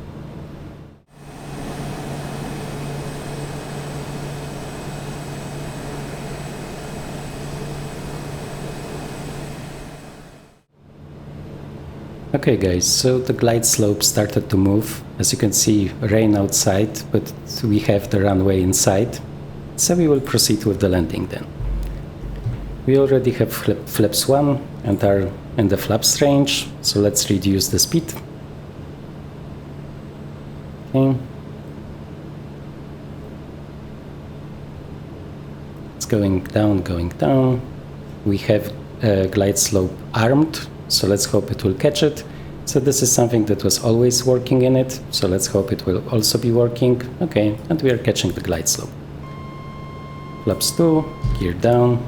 Speaker 1: Okay guys, so the glide slope started to move. As you can see, rain outside, but we have the runway inside. So we will proceed with the landing then. We already have flaps 1 and are in the flaps range, so let's reduce the speed. Okay. It's going down. We have glide slope armed, so let's hope it will catch it. So this is something that was always working in it, so let's hope it will also be working. Okay, and we are catching the glide slope. Flaps 2, gear down.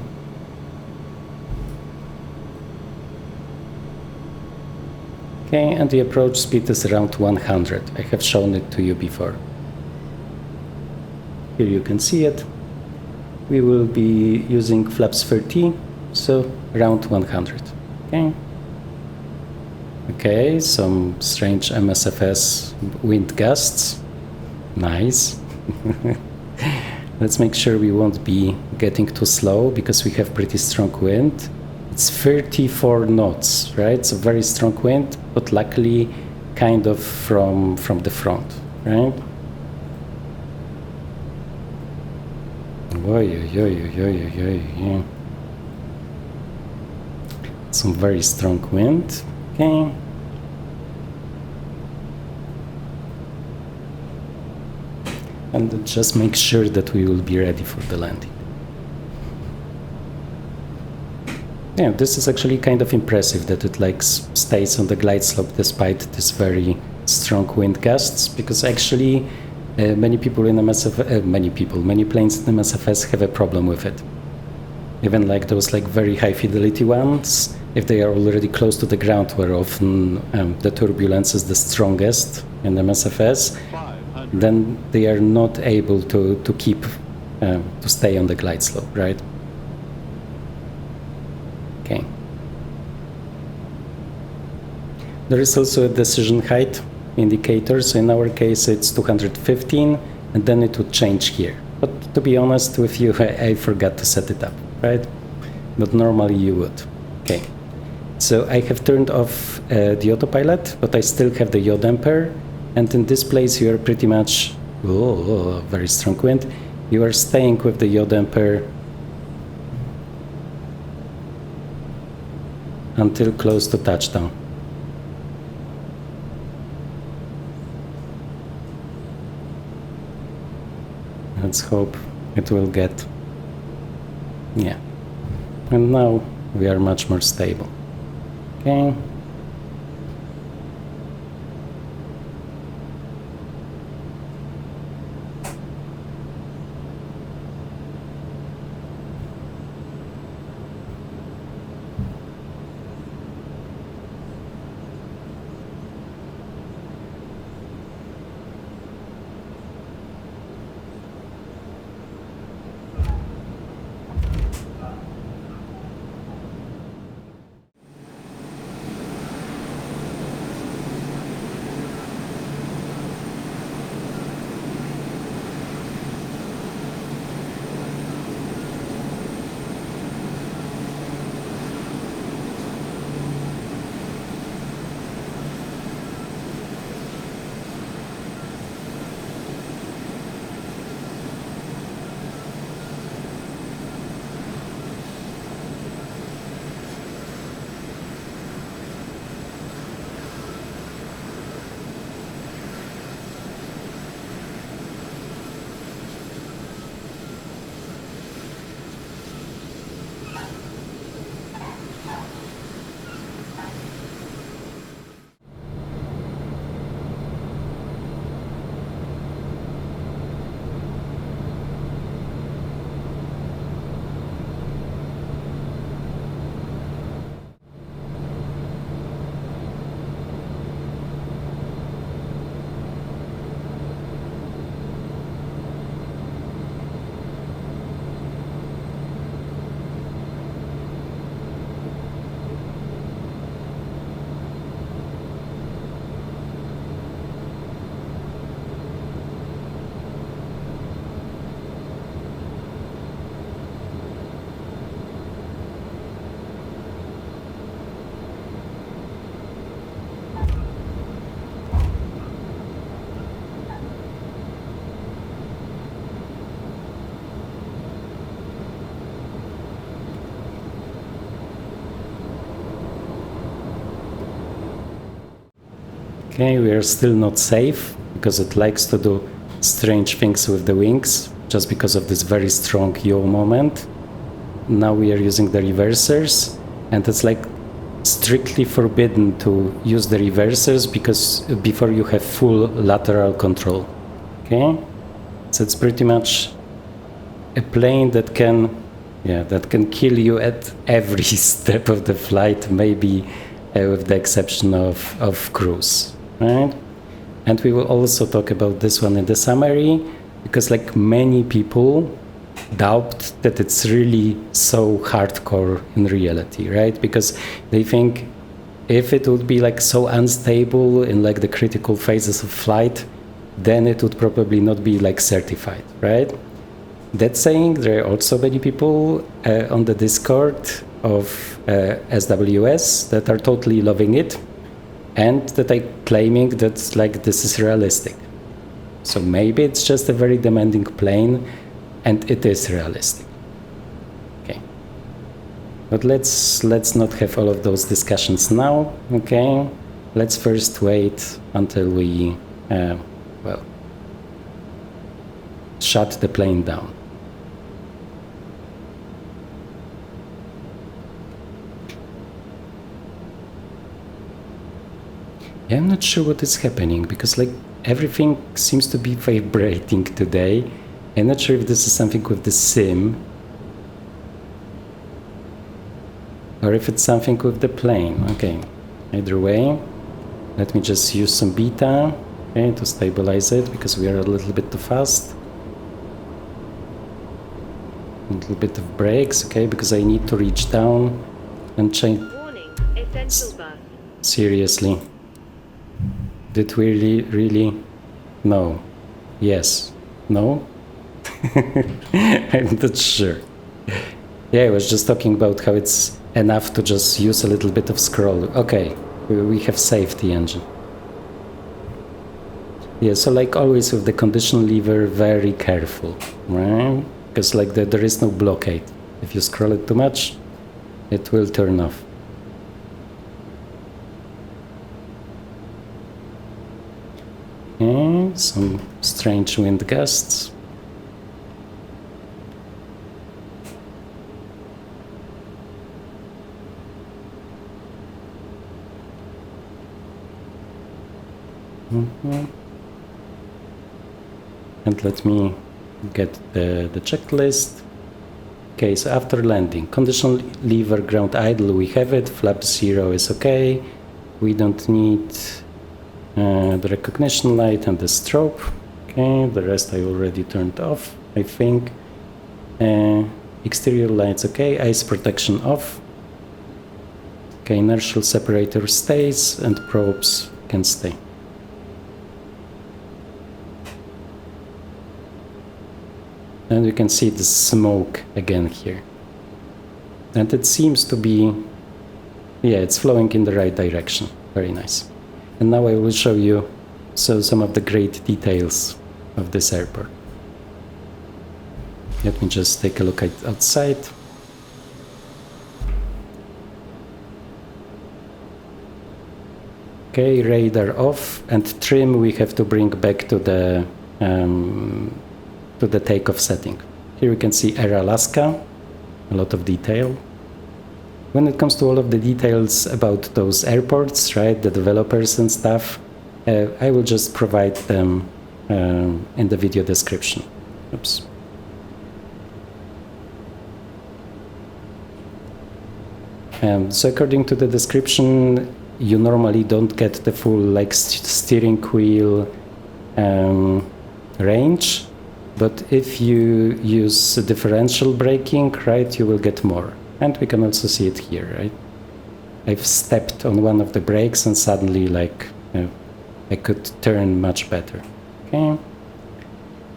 Speaker 1: Okay, and the approach speed is around 100. I have shown it to you before. Here you can see it. We will be using flaps 30, so around 100. Okay. Okay, some strange MSFS wind gusts. Nice. Let's make sure we won't be getting too slow because we have pretty strong wind. It's 34 knots, right? So very strong wind, but luckily kind of from the front, right? Some very strong wind. Okay. And just make sure that we will be ready for the landing. Yeah, this is actually kind of impressive that it like stays on the glide slope despite this very strong wind gusts, because actually many people in MSFS, many planes in MSFS have a problem with it. Even like those like very high fidelity ones, if they are already close to the ground, where often the turbulence is the strongest in MSFS, then they are not able to keep to stay on the glide slope, right? Okay. There is also a decision height indicator, so in our case it's 215, and then it would change here. But to be honest with you, I forgot to set it up, right? But normally you would. Okay. So I have turned off the autopilot, but I still have the yaw damper, and in this place you are pretty much, very strong wind, you are staying with the yaw damper until close to touchdown. Let's hope it will get, yeah. And now we are much more stable. Okay. Okay, we are still not safe because it likes to do strange things with the wings, just because of this very strong yaw moment. Now we are using the reversers, and it's like strictly forbidden to use the reversers because before you have full lateral control. Okay, so it's pretty much a plane that can kill you at every step of the flight, maybe with the exception of cruise, right? And we will also talk about this one in the summary, because like many people doubt that it's really so hardcore in reality, right? Because they think if it would be like so unstable in like the critical phases of flight, then it would probably not be like certified, right? That saying, there are also many people on the Discord of SWS that are totally loving it, and that are claiming that like this is realistic. So maybe it's just a very demanding plane, and it is realistic. Okay, but let's not have all of those discussions now. Okay, let's first wait until we shut the plane down. Yeah, I'm not sure what is happening, because like everything seems to be vibrating today. I'm not sure if this is something with the sim or if it's something with the plane. Okay, either way, let me just use some beta, okay, to stabilize it, because we are a little bit too fast. A little bit of brakes, okay, because I need to reach down and change.
Speaker 2: Warning, essential bus.
Speaker 1: Seriously. Did we really? No. Yes. No? I'm not sure. Yeah, I was just talking about how it's enough to just use a little bit of scroll. Okay, we have saved the engine. Yeah, so like always with the condition lever, very careful, right? Because like there is no blockade. If you scroll it too much, it will turn off. Okay, some strange wind gusts. And let me get the checklist. Okay, so after landing, condition lever ground idle, we have it. Flap 0 is okay. We don't need the recognition light and the strobe. Okay, the rest I already turned off, I think. Exterior lights okay, ice protection off. Okay, inertial separator stays and probes can stay. And you can see the smoke again here. And it seems to be, yeah, it's flowing in the right direction. Very nice. And now I will show you some of the great details of this airport. Let me just take a look outside. Okay, radar off, and trim we have to bring back to the takeoff setting. Here you can see Air Alaska, a lot of detail. When it comes to all of the details about those airports, right, the developers and stuff, I will just provide them in the video description. Oops. So according to the description, you normally don't get the full like steering wheel range, but if you use differential braking, right, you will get more. And we can also see it here, right? I've stepped on one of the brakes and suddenly like I could turn much better. Okay,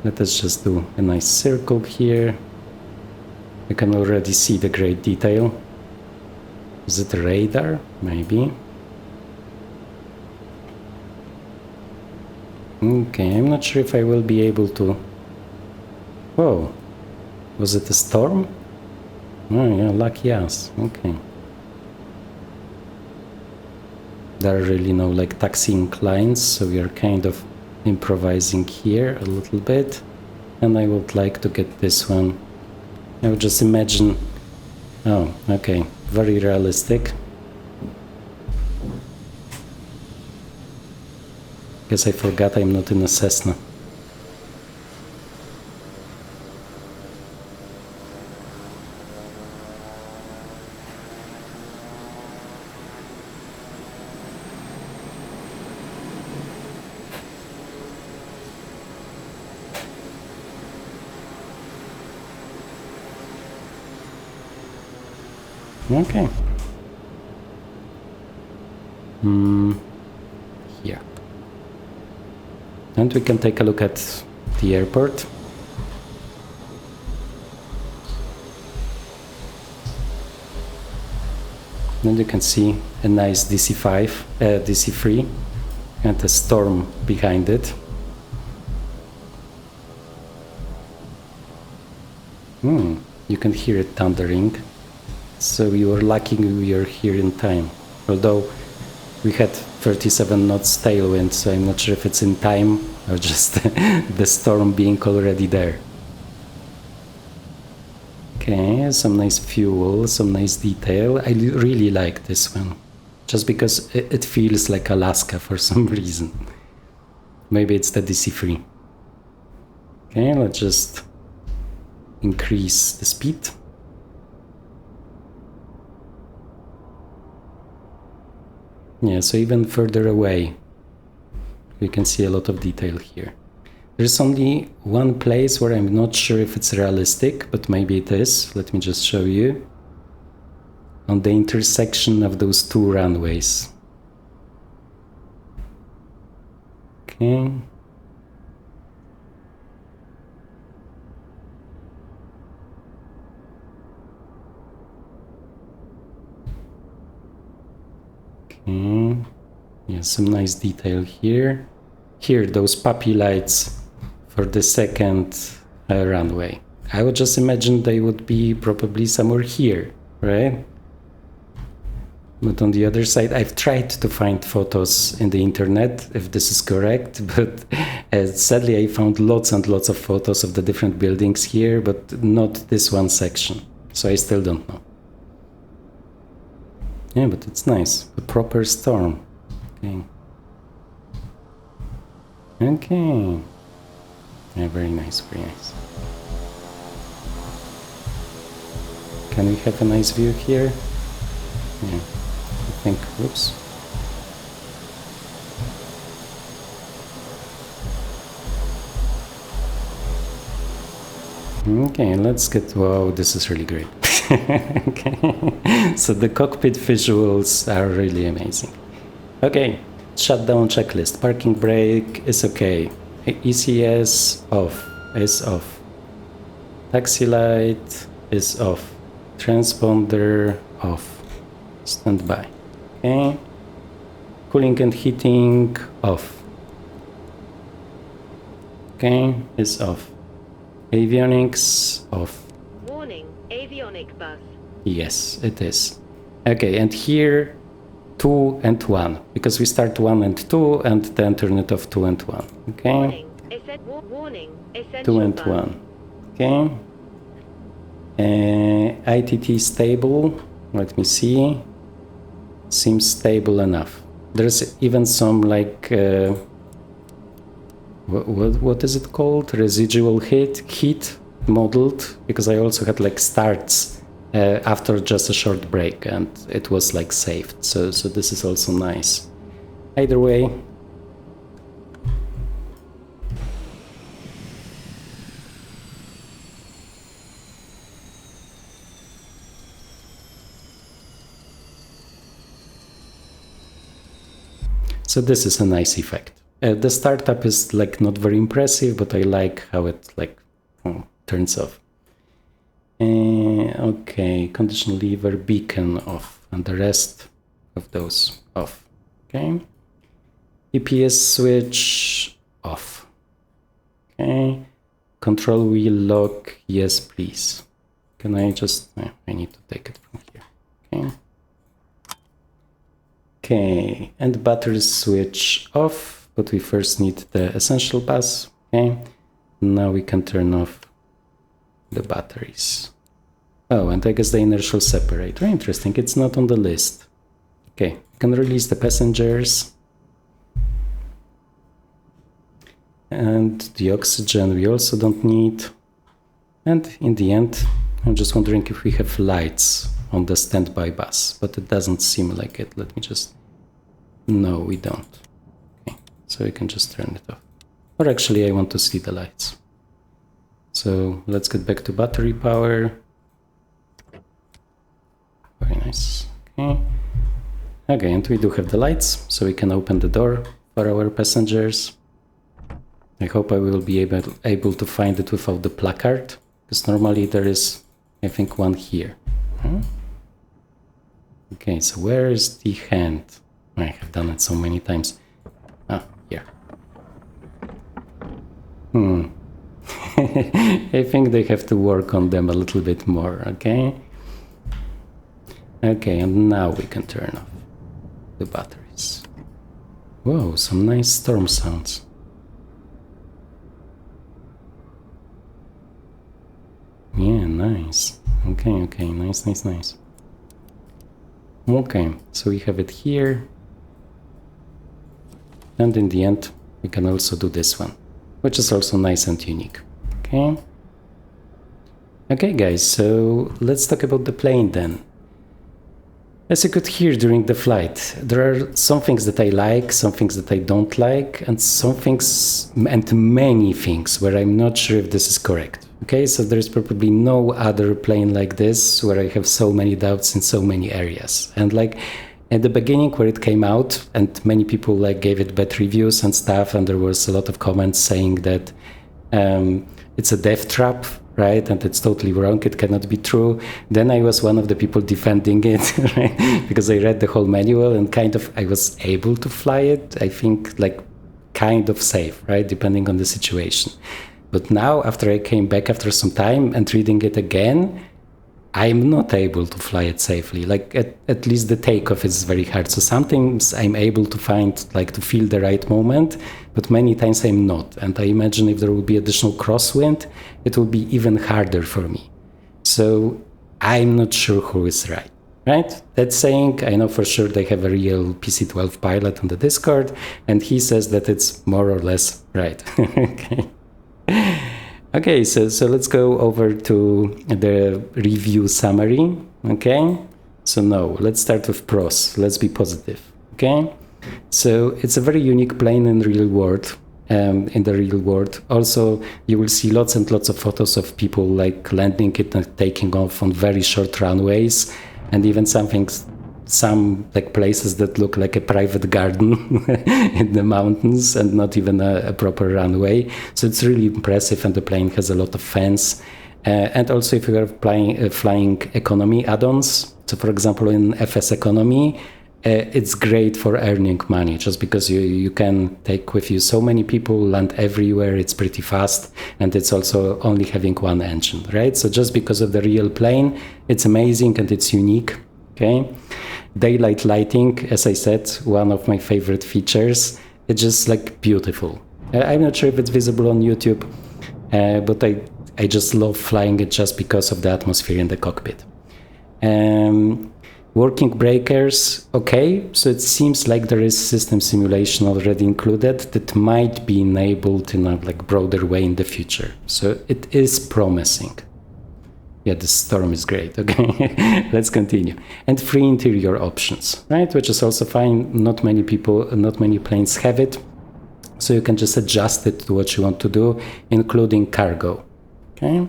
Speaker 1: let us just do a nice circle here. You can already see the great detail. Is it a radar? Maybe. Okay, I'm not sure if I will be able to... Whoa, was it a storm? Oh yeah, lucky us. Okay. There are really no like taxiing lines, so we are kind of improvising here a little bit, and I would like to get this one. I would just imagine, oh, okay, very realistic. Guess I forgot I'm not in a Cessna. Okay. Here. And we can take a look at the airport. And you can see a nice DC5, DC3, and a storm behind it. You can hear it thundering. So we were lucky we were here in time. Although we had 37 knots tailwind, so I'm not sure if it's in time or just the storm being already there. Okay, some nice fuel, some nice detail. I really like this one, just because it feels like Alaska for some reason. Maybe it's the DC3. Okay, let's just increase the speed. Yeah, so even further away, we can see a lot of detail here. There's only one place where I'm not sure if it's realistic, but maybe it is. Let me just show you. On the intersection of those two runways. Okay. Yeah, some nice detail here. Here, those puppy lights for the second runway. I would just imagine they would be probably somewhere here, right? But on the other side, I've tried to find photos in the internet, if this is correct, but sadly I found lots and lots of photos of the different buildings here, but not this one section. So I still don't know. Yeah, but it's nice. A proper storm. Okay. Okay. Yeah, very nice, very nice. Can we have a nice view here? Yeah, I think, whoops. Okay, let's get, wow, this is really great. Okay, so the cockpit visuals are really amazing. Okay, shutdown checklist. Parking brake is okay. ECS off, is off. Taxi light is off. Transponder off. Standby. Okay. Cooling and heating off. Okay, is off. Avionics off.
Speaker 2: Warning, avionic bus.
Speaker 1: Yes, it is. Okay, and here 2 and 1, because we start 1 and 2 and then turn it off 2 and 1. Okay.
Speaker 2: Warning,
Speaker 1: 2 and 1. Okay. ITT stable. Let me see. Seems stable enough. There's even some like what is it called? Residual heat modeled, because I also had like starts after just a short break, and it was like saved. So this is also nice. Either way. So this is a nice effect. The startup is like not very impressive, but I like how it like turns off. Okay, condition lever beacon off, and the rest of those off. Okay, EPS switch off. Okay, control wheel lock, yes please. Can I just, I need to take it from here. Okay. Okay, and battery switch off, but we first need the essential bus. Okay, now we can turn off the batteries. Oh, and I guess the inertial separator. Interesting, it's not on the list. Okay, we can release the passengers. And the oxygen we also don't need. And in the end, I'm just wondering if we have lights on the standby bus, but it doesn't seem like it. Let me just... No, we don't. Okay, so we can just turn it off. Or actually, I want to see the lights. So let's get back to battery power. Very nice. Okay. Okay, and we do have the lights, so we can open the door for our passengers. I hope I will be able to find it without the placard, because normally there is, I think, one here. Huh? Okay, so where is the hand? I have done it so many times. Ah, here. I think they have to work on them a little bit more, okay? Okay, and now we can turn off the batteries. Whoa, some nice storm sounds. Yeah, nice. Okay, nice. Okay, so we have it here. And in the end, we can also do this one, which is also nice and unique. Okay. Okay, guys, so let's talk about the plane then. As you could hear during the flight, there are some things that I like, some things that I don't like, and some things, and many things where I'm not sure if this is correct. Okay, so there's probably no other plane like this where I have so many doubts in so many areas. And like at the beginning where it came out, and many people like gave it bad reviews and stuff, and there was a lot of comments saying that it's a death trap, right? And it's totally wrong, it cannot be true. Then I was one of the people defending it, right? Because I read the whole manual and kind of I was able to fly it, I think like kind of safe, right? Depending on the situation. But now, after I came back after some time and reading it again, I'm not able to fly it safely. Like at least the takeoff is very hard. So sometimes I'm able to find, like to feel the right moment, but many times I'm not. And I imagine if there will be additional crosswind, it will be even harder for me. So I'm not sure who is right. Right? That saying, I know for sure they have a real PC-12 pilot on the Discord, and he says that it's more or less right. Okay. Okay, so let's go over to the review summary. Okay, so no, let's start with pros. Let's be positive. Okay, so it's a very unique plane in the real world. Also, you will see lots and lots of photos of people like landing it and taking off on very short runways, and even some like places that look like a private garden in the mountains and not even a proper runway. So it's really impressive, and the plane has a lot of fans. And also if you are flying economy add-ons, so for example in FS economy, it's great for earning money just because you can take with you so many people, land everywhere, it's pretty fast, and it's also only having one engine, right? So just because of the real plane, it's amazing and it's unique. Okay. Daylight lighting, as I said, one of my favorite features. It's just like beautiful. I'm not sure if it's visible on YouTube, but I just love flying it just because of the atmosphere in the cockpit. Working breakers, okay, so it seems like there is system simulation already included that might be enabled in a like broader way in the future. So it is promising. Yeah, the storm is great. Okay, let's continue. And free interior options, right? Which is also fine. Not many planes have it. So you can just adjust it to what you want to do, including cargo. Okay.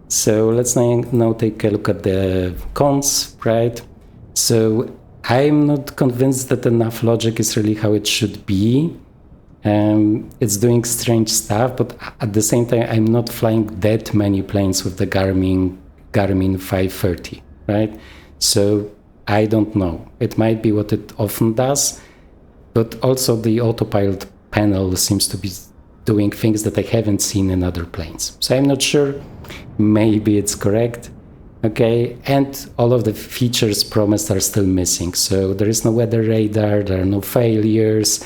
Speaker 1: So let's now take a look at the cons, right? So I'm not convinced that enough logic is really how it should be. It's doing strange stuff, but at the same time, I'm not flying that many planes with the Garmin 530, right? So I don't know. It might be what it often does, but also the autopilot panel seems to be doing things that I haven't seen in other planes. So I'm not sure. Maybe it's correct. Okay, and all of the features promised are still missing. So there is no weather radar, there are no failures.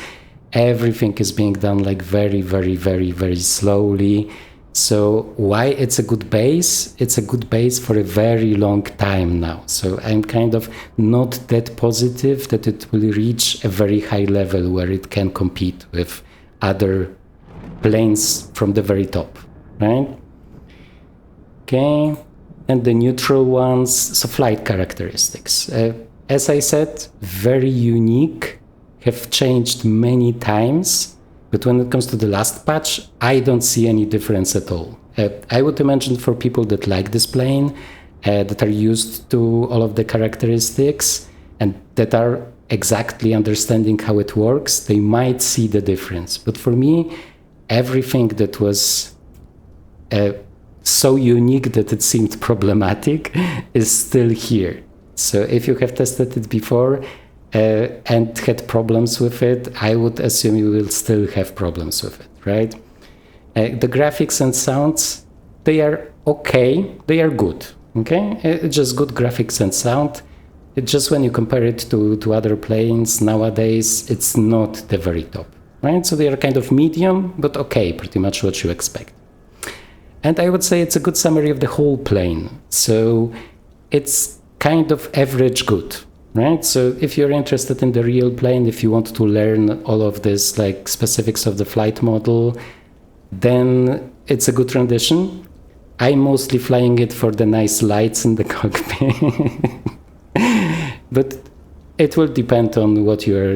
Speaker 1: everything is being done like very, very, very, very slowly. So why it's a good base? It's a good base for a very long time now. So I'm kind of not that positive that it will reach a very high level where it can compete with other planes from the very top, right? Okay, and the neutral ones, so flight characteristics. As I said, very unique, have changed many times. But when it comes to the last patch, I don't see any difference at all. I would imagine for people that like this plane, that are used to all of the characteristics, and that are exactly understanding how it works, they might see the difference. But for me, everything that was so unique that it seemed problematic is still here. So if you have tested it before, and had problems with it, I would assume you will still have problems with it, right? The graphics and sounds, they are okay, they are good, okay? It's just good graphics and sound. It's just when you compare it to other planes nowadays, it's not the very top, right? So they are kind of medium, but okay, pretty much what you expect. And I would say it's a good summary of the whole plane. So it's kind of average good. Right, so if you're interested in the real plane, if you want to learn all of this, like specifics of the flight model, then it's a good transition. I'm mostly flying it for the nice lights in the cockpit, but it will depend on what you're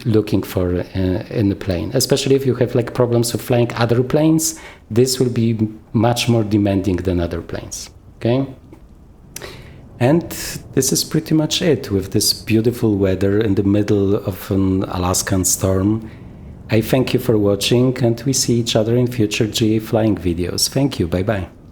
Speaker 1: looking for in the plane. Especially if you have like problems with flying other planes, this will be much more demanding than other planes. Okay. And this is pretty much it with this beautiful weather in the middle of an Alaskan storm. I thank you for watching, and we see each other in future GA flying videos. Thank you. Bye-bye.